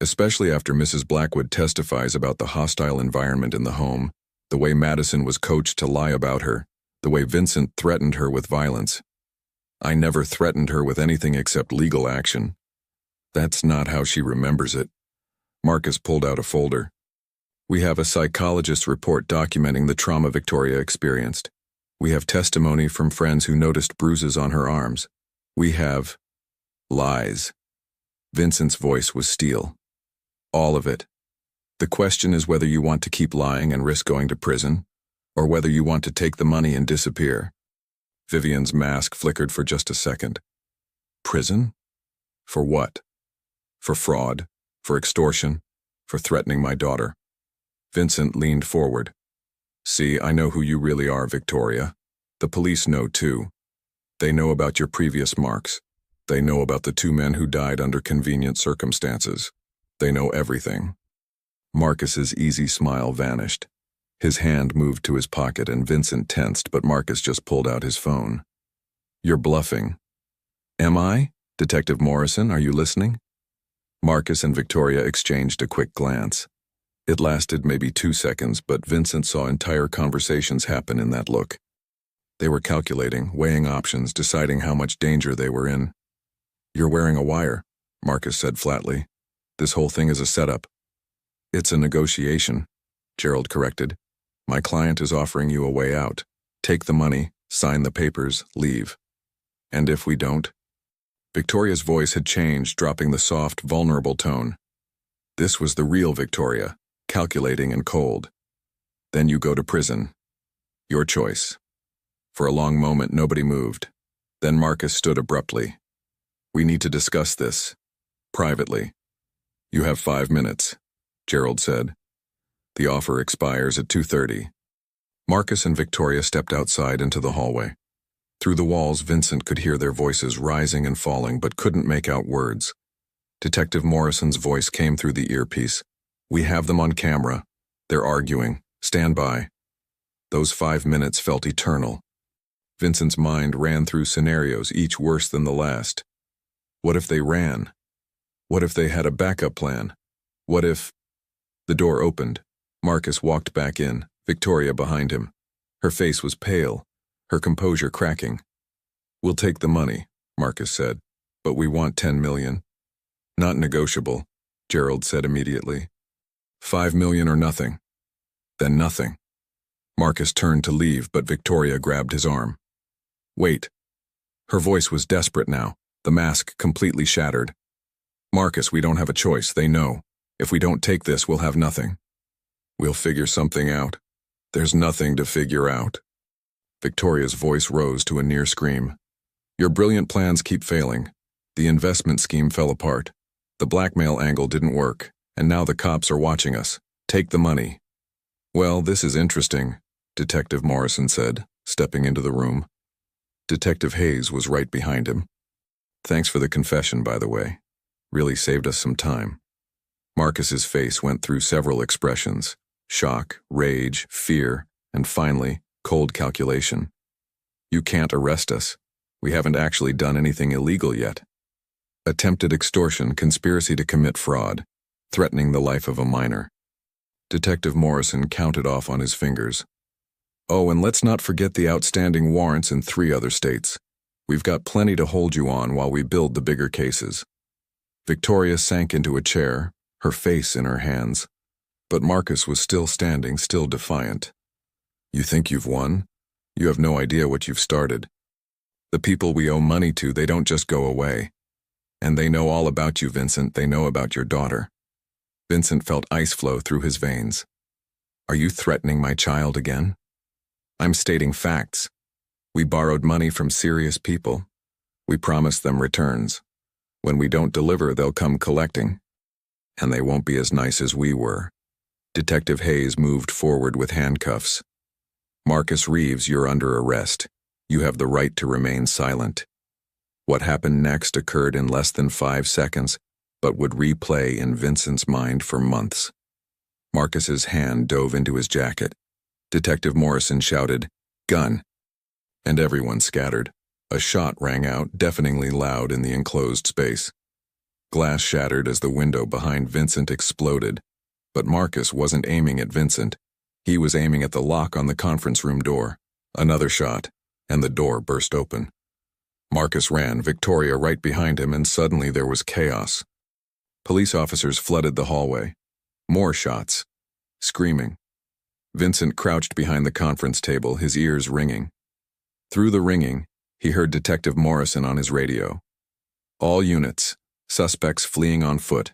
Especially after Mrs. Blackwood testifies about the hostile environment in the home, the way Madison was coached to lie about her, the way Vincent threatened her with violence. I never threatened her with anything except legal action. That's not how she remembers it. Marcus pulled out a folder. We have a psychologist's report documenting the trauma Victoria experienced. We have testimony from friends who noticed bruises on her arms. We have lies. Vincent's voice was steel. All of it. The question is whether you want to keep lying and risk going to prison, or whether you want to take the money and disappear. Vivian's mask flickered for just a second. Prison? For what? For fraud, for extortion, for threatening my daughter. Vincent leaned forward. See, I know who you really are, Victoria. The police know too. They know about your previous marks. They know about the 2 men who died under convenient circumstances. They know everything. Marcus's easy smile vanished. His hand moved to his pocket and Vincent tensed, but Marcus just pulled out his phone. You're bluffing. Am I? Detective Morrison, are you listening? Marcus and Victoria exchanged a quick glance. It lasted maybe 2 seconds, but Vincent saw entire conversations happen in that look. They were calculating, weighing options, deciding how much danger they were in. You're wearing a wire, Marcus said flatly. This whole thing is a setup. It's a negotiation, Gerald corrected. My client is offering you a way out. Take the money, sign the papers, leave. And if we don't? Victoria's voice had changed, dropping the soft, vulnerable tone. This was the real Victoria, calculating and cold. Then you go to prison. Your choice. For a long moment, nobody moved. Then Marcus stood abruptly. We need to discuss this. Privately. You have 5 minutes, Gerald said. The offer expires at 2:30. Marcus and Victoria stepped outside into the hallway. Through the walls, Vincent could hear their voices rising and falling, but couldn't make out words. Detective Morrison's voice came through the earpiece. We have them on camera. They're arguing. Stand by. Those 5 minutes felt eternal. Vincent's mind ran through scenarios, each worse than the last. What if they ran? What if they had a backup plan? What if... The door opened. Marcus walked back in, Victoria behind him. Her face was pale, her composure cracking. We'll take the money, Marcus said, but we want 10 million. Not negotiable, Gerald said immediately. 5 million or nothing. Then nothing. Marcus turned to leave, but Victoria grabbed his arm. Wait. Her voice was desperate now, the mask completely shattered. Marcus, we don't have a choice, they know. If we don't take this, we'll have nothing. We'll figure something out. There's nothing to figure out. Victoria's voice rose to a near scream. Your brilliant plans keep failing. The investment scheme fell apart. The blackmail angle didn't work, and now the cops are watching us. Take the money. Well, this is interesting, Detective Morrison said, stepping into the room. Detective Hayes was right behind him. Thanks for the confession, by the way. Really saved us some time. Marcus's face went through several expressions: shock, rage, fear, and finally, cold calculation. You can't arrest us. We haven't actually done anything illegal yet. Attempted extortion, conspiracy to commit fraud, threatening the life of a minor. Detective Morrison counted off on his fingers. Oh, and let's not forget the outstanding warrants in 3 other states. We've got plenty to hold you on while we build the bigger cases. Victoria sank into a chair, her face in her hands. But Marcus was still standing, still defiant. You think you've won? You have no idea what you've started. The people we owe money to, they don't just go away. And they know all about you, Vincent. They know about your daughter. Vincent felt ice flow through his veins. Are you threatening my child again? I'm stating facts. We borrowed money from serious people. We promised them returns. When we don't deliver, they'll come collecting. And they won't be as nice as we were. Detective Hayes moved forward with handcuffs. Marcus Reeves, you're under arrest. You have the right to remain silent. What happened next occurred in less than 5 seconds, but would replay in Vincent's mind for months. Marcus's hand dove into his jacket. Detective Morrison shouted, "Gun!" And everyone scattered. A shot rang out, deafeningly loud in the enclosed space. Glass shattered as the window behind Vincent exploded. But Marcus wasn't aiming at Vincent. He was aiming at the lock on the conference room door. Another shot, and the door burst open. Marcus ran, Victoria right behind him, and suddenly there was chaos. Police officers flooded the hallway. More shots. Screaming. Vincent crouched behind the conference table, his ears ringing. Through the ringing, he heard Detective Morrison on his radio. All units, suspects fleeing on foot,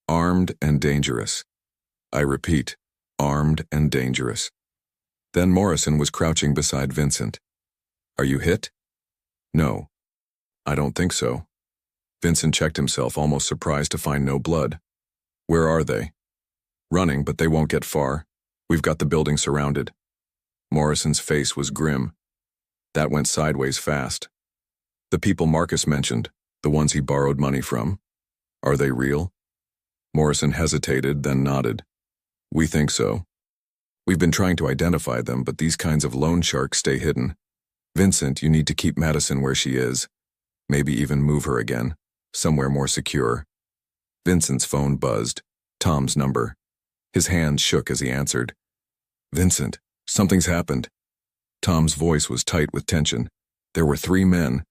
armed and dangerous. I repeat, armed and dangerous. Then Morrison was crouching beside Vincent. Are you hit? No. I don't think so. Vincent checked himself, almost surprised to find no blood. Where are they? Running, but they won't get far. We've got the building surrounded. Morrison's face was grim. That went sideways fast. The people Marcus mentioned, the ones he borrowed money from, are they real? Morrison hesitated, then nodded. We think so. We've been trying to identify them, but these kinds of loan sharks stay hidden. Vincent, you need to keep Madison where she is. Maybe even move her again, somewhere more secure. Vincent's phone buzzed. Tom's number. His hands shook as he answered. Vincent, something's happened. Tom's voice was tight with tension. There were 3 men.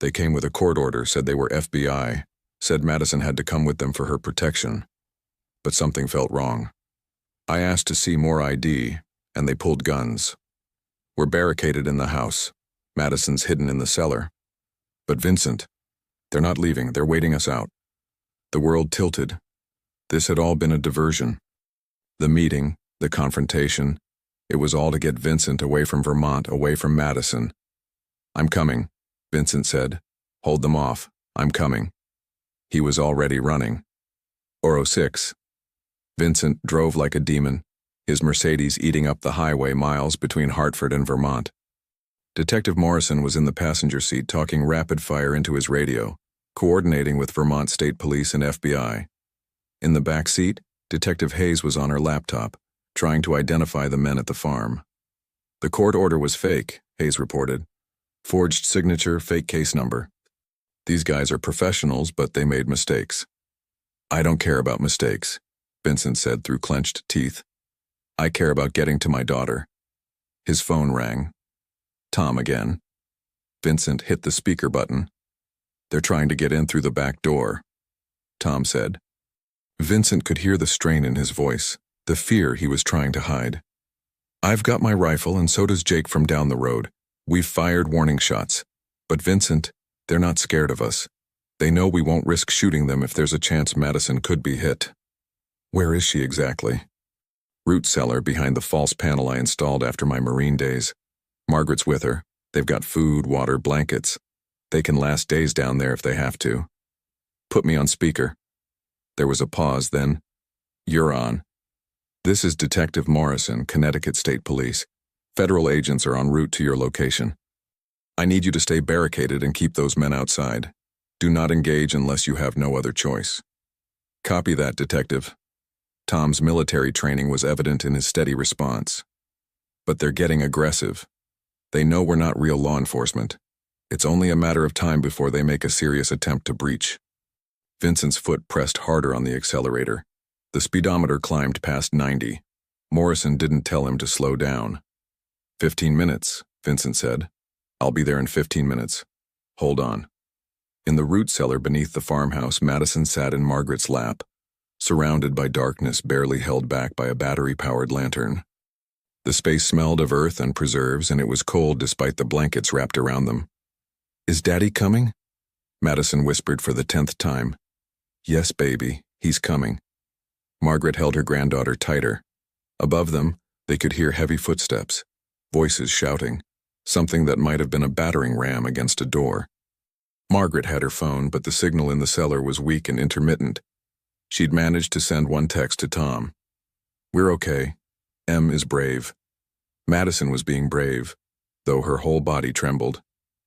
They came with a court order, said they were FBI, said Madison had to come with them for her protection. But something felt wrong. I asked to see more ID, and they pulled guns. We're barricaded in the house. Madison's hidden in the cellar. But Vincent, they're not leaving, they're waiting us out. The world tilted. This had all been a diversion. The meeting, the confrontation, it was all to get Vincent away from Vermont, away from Madison. I'm coming, Vincent said. Hold them off, I'm coming. He was already running. Oro 6. Vincent drove like a demon, his Mercedes eating up the highway miles between Hartford and Vermont. Detective Morrison was in the passenger seat talking rapid fire into his radio, coordinating with Vermont State Police and FBI. In the back seat, Detective Hayes was on her laptop, trying to identify the men at the farm. The court order was fake, Hayes reported. Forged signature, fake case number. These guys are professionals, but they made mistakes. I don't care about mistakes, Vincent said through clenched teeth. I care about getting to my daughter. His phone rang. Tom again. Vincent hit the speaker button. They're trying to get in through the back door, Tom said. Vincent could hear the strain in his voice, the fear he was trying to hide. I've got my rifle and so does Jake from down the road. We've fired warning shots. But Vincent, they're not scared of us. They know we won't risk shooting them if there's a chance Madison could be hit. Where is she exactly? Root cellar behind the false panel I installed after my Marine days. Margaret's with her. They've got food, water, blankets. They can last days down there if they have to. Put me on speaker. There was a pause, then, you're on. This is Detective Morrison, Connecticut State Police. Federal agents are en route to your location. I need you to stay barricaded and keep those men outside. Do not engage unless you have no other choice. Copy that, Detective. Tom's military training was evident in his steady response. But they're getting aggressive. They know we're not real law enforcement. It's only a matter of time before they make a serious attempt to breach. Vincent's foot pressed harder on the accelerator. The speedometer climbed past 90. Morrison didn't tell him to slow down. 15 minutes, Vincent said. I'll be there in 15 minutes. Hold on. In the root cellar beneath the farmhouse, Madison sat in Margaret's lap, surrounded by darkness barely held back by a battery-powered lantern. The space smelled of earth and preserves, and it was cold despite the blankets wrapped around them. Is Daddy coming? Madison whispered for the 10th time. Yes, baby, he's coming. Margaret held her granddaughter tighter. Above them, they could hear heavy footsteps, voices shouting, something that might have been a battering ram against a door. Margaret had her phone, but the signal in the cellar was weak and intermittent. She'd managed to send one text to Tom. We're okay. M is brave. Madison was being brave, though her whole body trembled.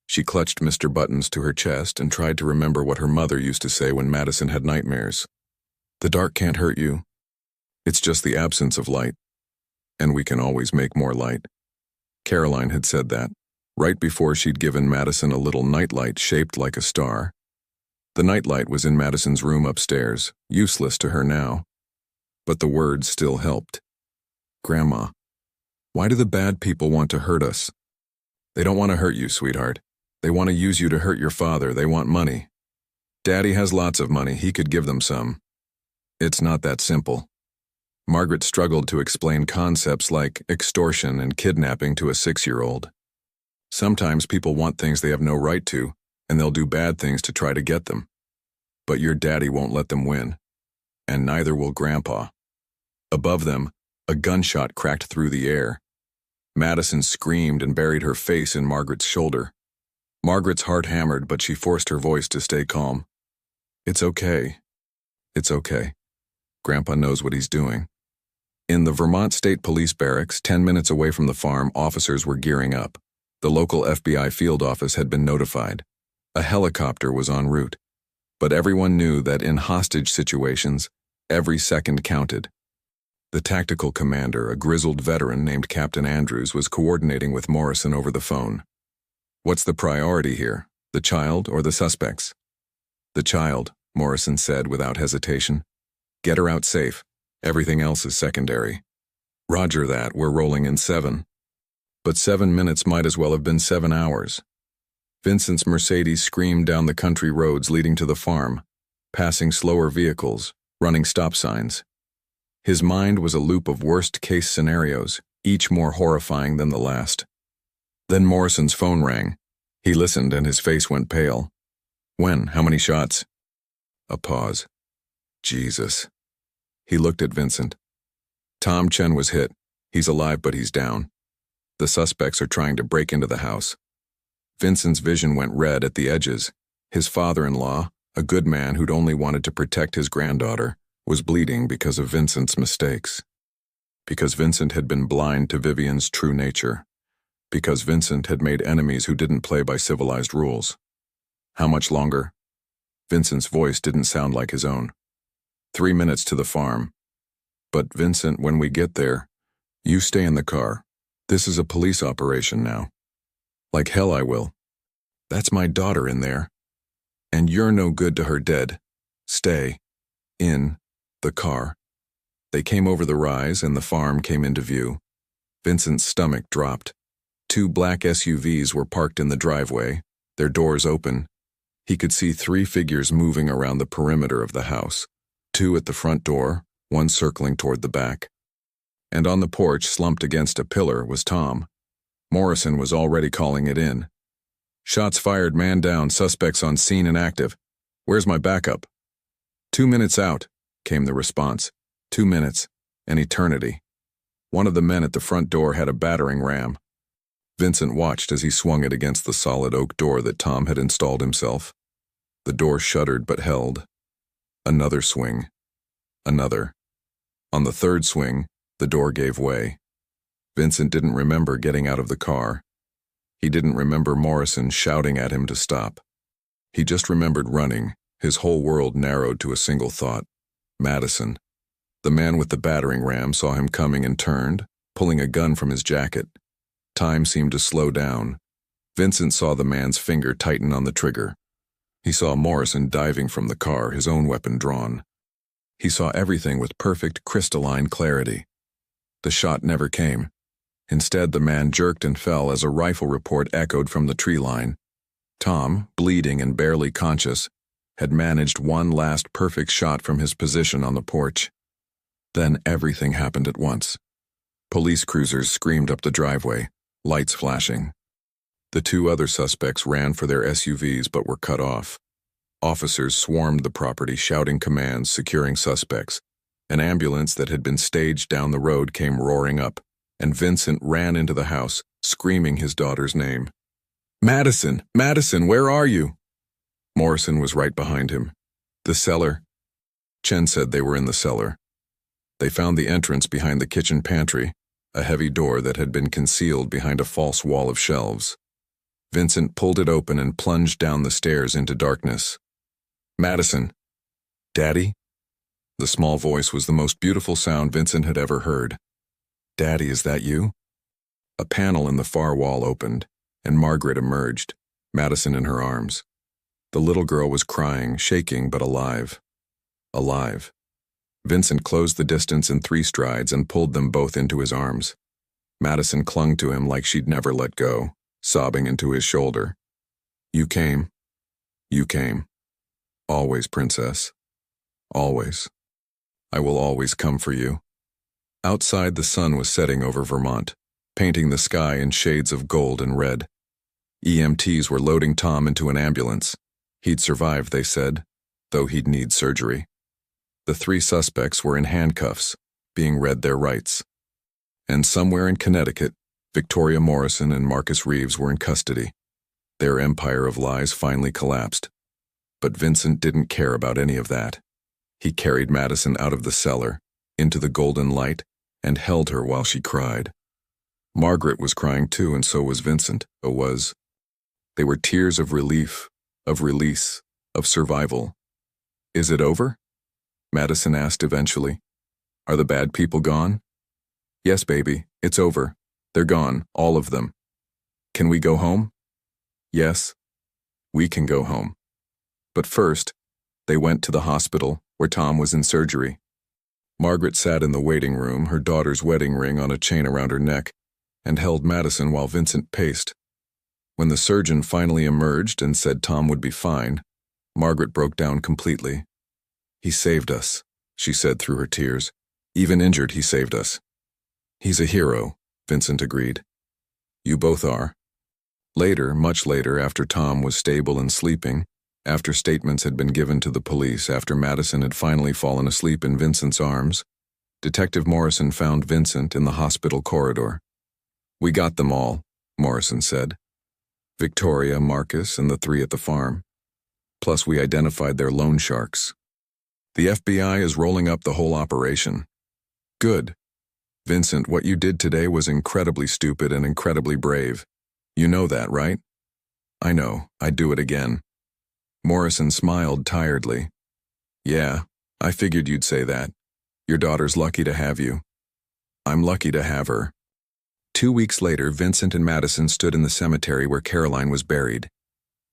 She clutched Mr. Buttons to her chest and tried to remember what her mother used to say when Madison had nightmares. The dark can't hurt you. It's just the absence of light. And we can always make more light. Caroline had said that, right before she'd given Madison a little nightlight shaped like a star. The nightlight was in Madison's room upstairs, useless to her now. But the words still helped. Grandma, why do the bad people want to hurt us? They don't want to hurt you, sweetheart. They want to use you to hurt your father. They want money. Daddy has lots of money. He could give them some. It's not that simple. Margaret struggled to explain concepts like extortion and kidnapping to a 6-year-old. Sometimes people want things they have no right to, and they'll do bad things to try to get them. But your daddy won't let them win. And neither will Grandpa. Above them, a gunshot cracked through the air. Madison screamed and buried her face in Margaret's shoulder. Margaret's heart hammered, but she forced her voice to stay calm. It's okay. It's okay. Grandpa knows what he's doing. In the Vermont State Police barracks, 10 minutes away from the farm, officers were gearing up. The local FBI field office had been notified. A helicopter was en route. But everyone knew that in hostage situations, every second counted. The tactical commander, a grizzled veteran named Captain Andrews, was coordinating with Morrison over the phone. What's the priority here, the child or the suspects? The child, Morrison said without hesitation. Get her out safe. Everything else is secondary. Roger that, we're rolling in 7. But 7 minutes might as well have been 7 hours. Vincent's Mercedes screamed down the country roads leading to the farm, passing slower vehicles, running stop signs. His mind was a loop of worst-case scenarios, each more horrifying than the last. Then Morrison's phone rang. He listened and his face went pale. When? How many shots? A pause. Jesus. He looked at Vincent. Tom Chen was hit. He's alive, but he's down. The suspects are trying to break into the house. Vincent's vision went red at the edges. His father-in-law, a good man who'd only wanted to protect his granddaughter, was bleeding because of Vincent's mistakes. Because Vincent had been blind to Vivian's true nature. Because Vincent had made enemies who didn't play by civilized rules. How much longer? Vincent's voice didn't sound like his own. 3 minutes to the farm. But Vincent, when we get there, you stay in the car. This is a police operation now. Like hell I will. That's my daughter in there. And you're no good to her dead. Stay. In. The car. They came over the rise and the farm came into view. Vincent's stomach dropped. 2 black SUVs were parked in the driveway, their doors open. He could see 3 figures moving around the perimeter of the house. 2 at the front door, 1 circling toward the back. And on the porch, slumped against a pillar, was Tom. Morrison was already calling it in. Shots fired, man down, suspects on scene and active. Where's my backup? 2 minutes out, came the response. 2 minutes. An eternity. One of the men at the front door had a battering ram. Vincent watched as he swung it against the solid oak door that Tom had installed himself. The door shuddered but held. Another swing. Another. On the 3rd swing, the door gave way. Vincent didn't remember getting out of the car. He didn't remember Morrison shouting at him to stop. He just remembered running, his whole world narrowed to a single thought. Madison. The man with the battering ram saw him coming and turned, pulling a gun from his jacket. Time seemed to slow down. Vincent saw the man's finger tighten on the trigger. He saw Morrison diving from the car, his own weapon drawn. He saw everything with perfect, crystalline clarity. The shot never came. Instead, the man jerked and fell as a rifle report echoed from the tree line. Tom, bleeding and barely conscious, had managed one last perfect shot from his position on the porch. Then everything happened at once. Police cruisers screamed up the driveway, lights flashing. The 2 other suspects ran for their SUVs but were cut off. Officers swarmed the property, shouting commands, securing suspects. An ambulance that had been staged down the road came roaring up, and Vincent ran into the house, screaming his daughter's name. Madison! Madison, where are you? Morrison was right behind him. The cellar. Chen said they were in the cellar. They found the entrance behind the kitchen pantry, a heavy door that had been concealed behind a false wall of shelves. Vincent pulled it open and plunged down the stairs into darkness. Madison. Daddy? The small voice was the most beautiful sound Vincent had ever heard. Daddy, is that you? A panel in the far wall opened, and Margaret emerged, Madison in her arms. The little girl was crying, shaking, but alive. Alive. Vincent closed the distance in 3 strides and pulled them both into his arms. Madison clung to him like she'd never let go, sobbing into his shoulder. You came. You came. Always, princess. Always. I will always come for you. Outside, the sun was setting over Vermont, painting the sky in shades of gold and red. EMTs were loading Tom into an ambulance. He'd survive, they said, though he'd need surgery. The 3 suspects were in handcuffs, being read their rights. And somewhere in Connecticut, Victoria Morrison and Marcus Reeves were in custody. Their empire of lies finally collapsed. But Vincent didn't care about any of that. He carried Madison out of the cellar, into the golden light, and held her while she cried. Margaret was crying too, and so was Vincent. They were tears of relief, of release, of survival. Is it over? Madison asked eventually. Are the bad people gone? Yes, baby, it's over. They're gone, all of them. Can we go home? Yes, we can go home. But first, they went to the hospital where Tom was in surgery. Margaret sat in the waiting room, her daughter's wedding ring on a chain around her neck, and held Madison while Vincent paced. When the surgeon finally emerged and said Tom would be fine, Margaret broke down completely. "He saved us," she said through her tears. "Even injured, he saved us." "He's a hero," Vincent agreed. "You both are." Later, much later, after Tom was stable and sleeping, after statements had been given to the police, after Madison had finally fallen asleep in Vincent's arms, Detective Morrison found Vincent in the hospital corridor. "We got them all," Morrison said. "Victoria, Marcus, and the 3 at the farm. Plus we identified their loan sharks. The FBI is rolling up the whole operation." "Good. Vincent, what you did today was incredibly stupid and incredibly brave. You know that, right?" "I know. I'd do it again." Morrison smiled tiredly. "Yeah, I figured you'd say that. Your daughter's lucky to have you." "I'm lucky to have her." 2 weeks later, Vincent and Madison stood in the cemetery where Caroline was buried.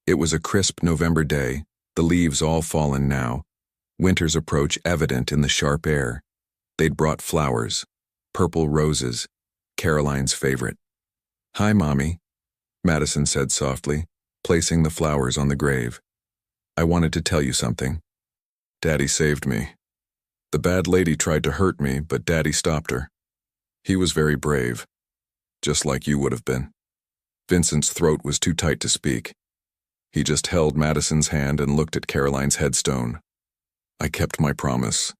It was a crisp November day, the leaves all fallen now, winter's approach evident in the sharp air. They'd brought flowers, purple roses, Caroline's favorite. "Hi, Mommy," Madison said softly, placing the flowers on the grave. "I wanted to tell you something. Daddy saved me. The bad lady tried to hurt me, but Daddy stopped her. He was very brave, just like you would have been." Vincent's throat was too tight to speak. He just held Madison's hand and looked at Caroline's headstone. "I kept my promise,"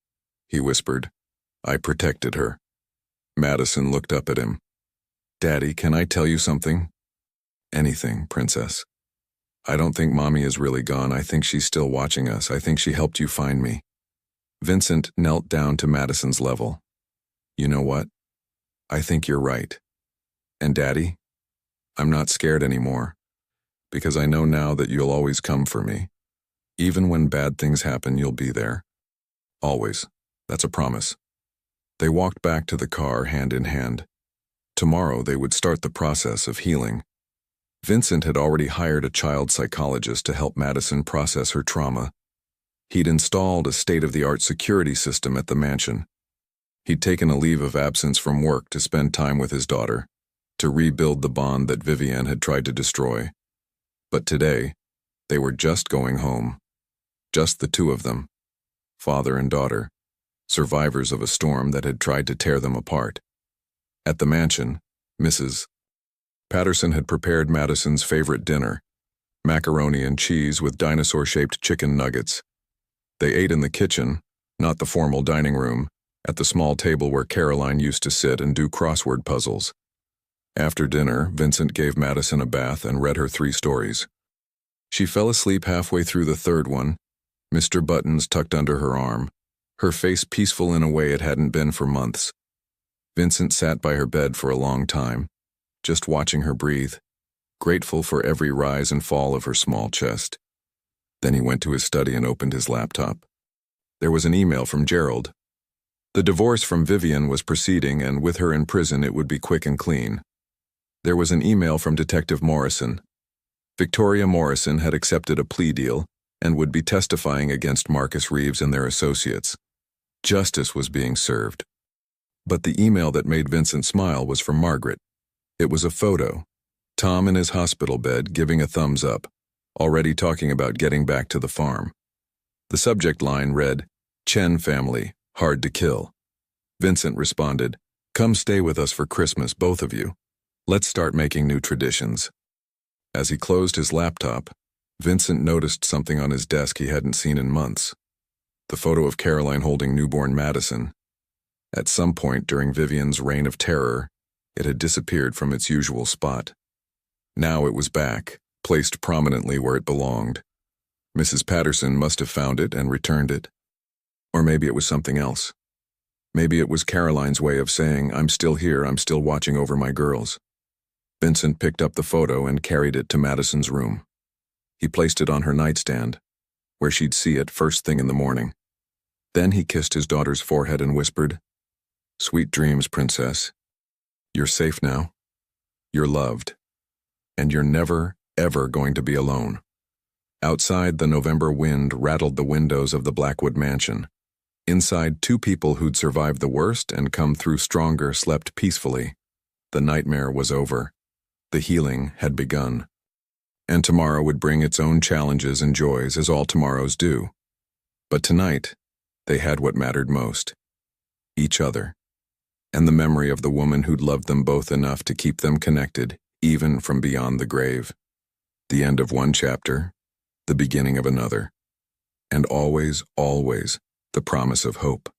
he whispered. "I protected her." Madison looked up at him. "Daddy, can I tell you something?" "Anything, Princess." "I don't think Mommy is really gone. I think she's still watching us. I think she helped you find me." Vincent knelt down to Madison's level. "You know what? I think you're right. And Daddy, I'm not scared anymore, because I know now that you'll always come for me. Even when bad things happen, you'll be there. Always. That's a promise." They walked back to the car hand in hand. Tomorrow they would start the process of healing. Vincent had already hired a child psychologist to help Madison process her trauma. He'd installed a state-of-the-art security system at the mansion. He'd taken a leave of absence from work to spend time with his daughter, to rebuild the bond that Vivian had tried to destroy. But today, they were just going home. Just the 2 of them, father and daughter, survivors of a storm that had tried to tear them apart. At the mansion, Mrs. Patterson had prepared Madison's favorite dinner, macaroni and cheese with dinosaur-shaped chicken nuggets. They ate in the kitchen, not the formal dining room, at the small table where Caroline used to sit and do crossword puzzles. After dinner, Vincent gave Madison a bath and read her 3 stories. She fell asleep halfway through the 3rd one, Mr. Buttons tucked under her arm, her face peaceful in a way it hadn't been for months. Vincent sat by her bed for a long time, just watching her breathe, grateful for every rise and fall of her small chest. Then he went to his study and opened his laptop. There was an email from Gerald. The divorce from Vivian was proceeding, and with her in prison it would be quick and clean. There was an email from Detective Morrison. Victoria Morrison had accepted a plea deal and would be testifying against Marcus Reeves and their associates. Justice was being served. But the email that made Vincent smile was from Margaret. It was a photo. Tom in his hospital bed giving a thumbs up, already talking about getting back to the farm. The subject line read, "Chen family, hard to kill." Vincent responded, "Come stay with us for Christmas, both of you. Let's start making new traditions." As he closed his laptop, Vincent noticed something on his desk he hadn't seen in months. The photo of Caroline holding newborn Madison. At some point during Vivian's reign of terror, it had disappeared from its usual spot. Now it was back, placed prominently where it belonged. Mrs. Patterson must have found it and returned it. Or maybe it was something else. Maybe it was Caroline's way of saying, "I'm still here, I'm still watching over my girls." Vincent picked up the photo and carried it to Madison's room. He placed it on her nightstand, where she'd see it first thing in the morning. Then he kissed his daughter's forehead and whispered, "Sweet dreams, Princess. You're safe now. You're loved. And you're never, ever going to be alone. Outside, the November wind rattled the windows of the Blackwood mansion. Inside, two people who'd survived the worst and come through stronger slept peacefully. The nightmare was over. The healing had begun. And tomorrow would bring its own challenges and joys, as all tomorrows do. But tonight, they had what mattered most: each other, and the memory of the woman who'd loved them both enough to keep them connected, even from beyond the grave. The end of one chapter, the beginning of another, and always, always, the promise of hope.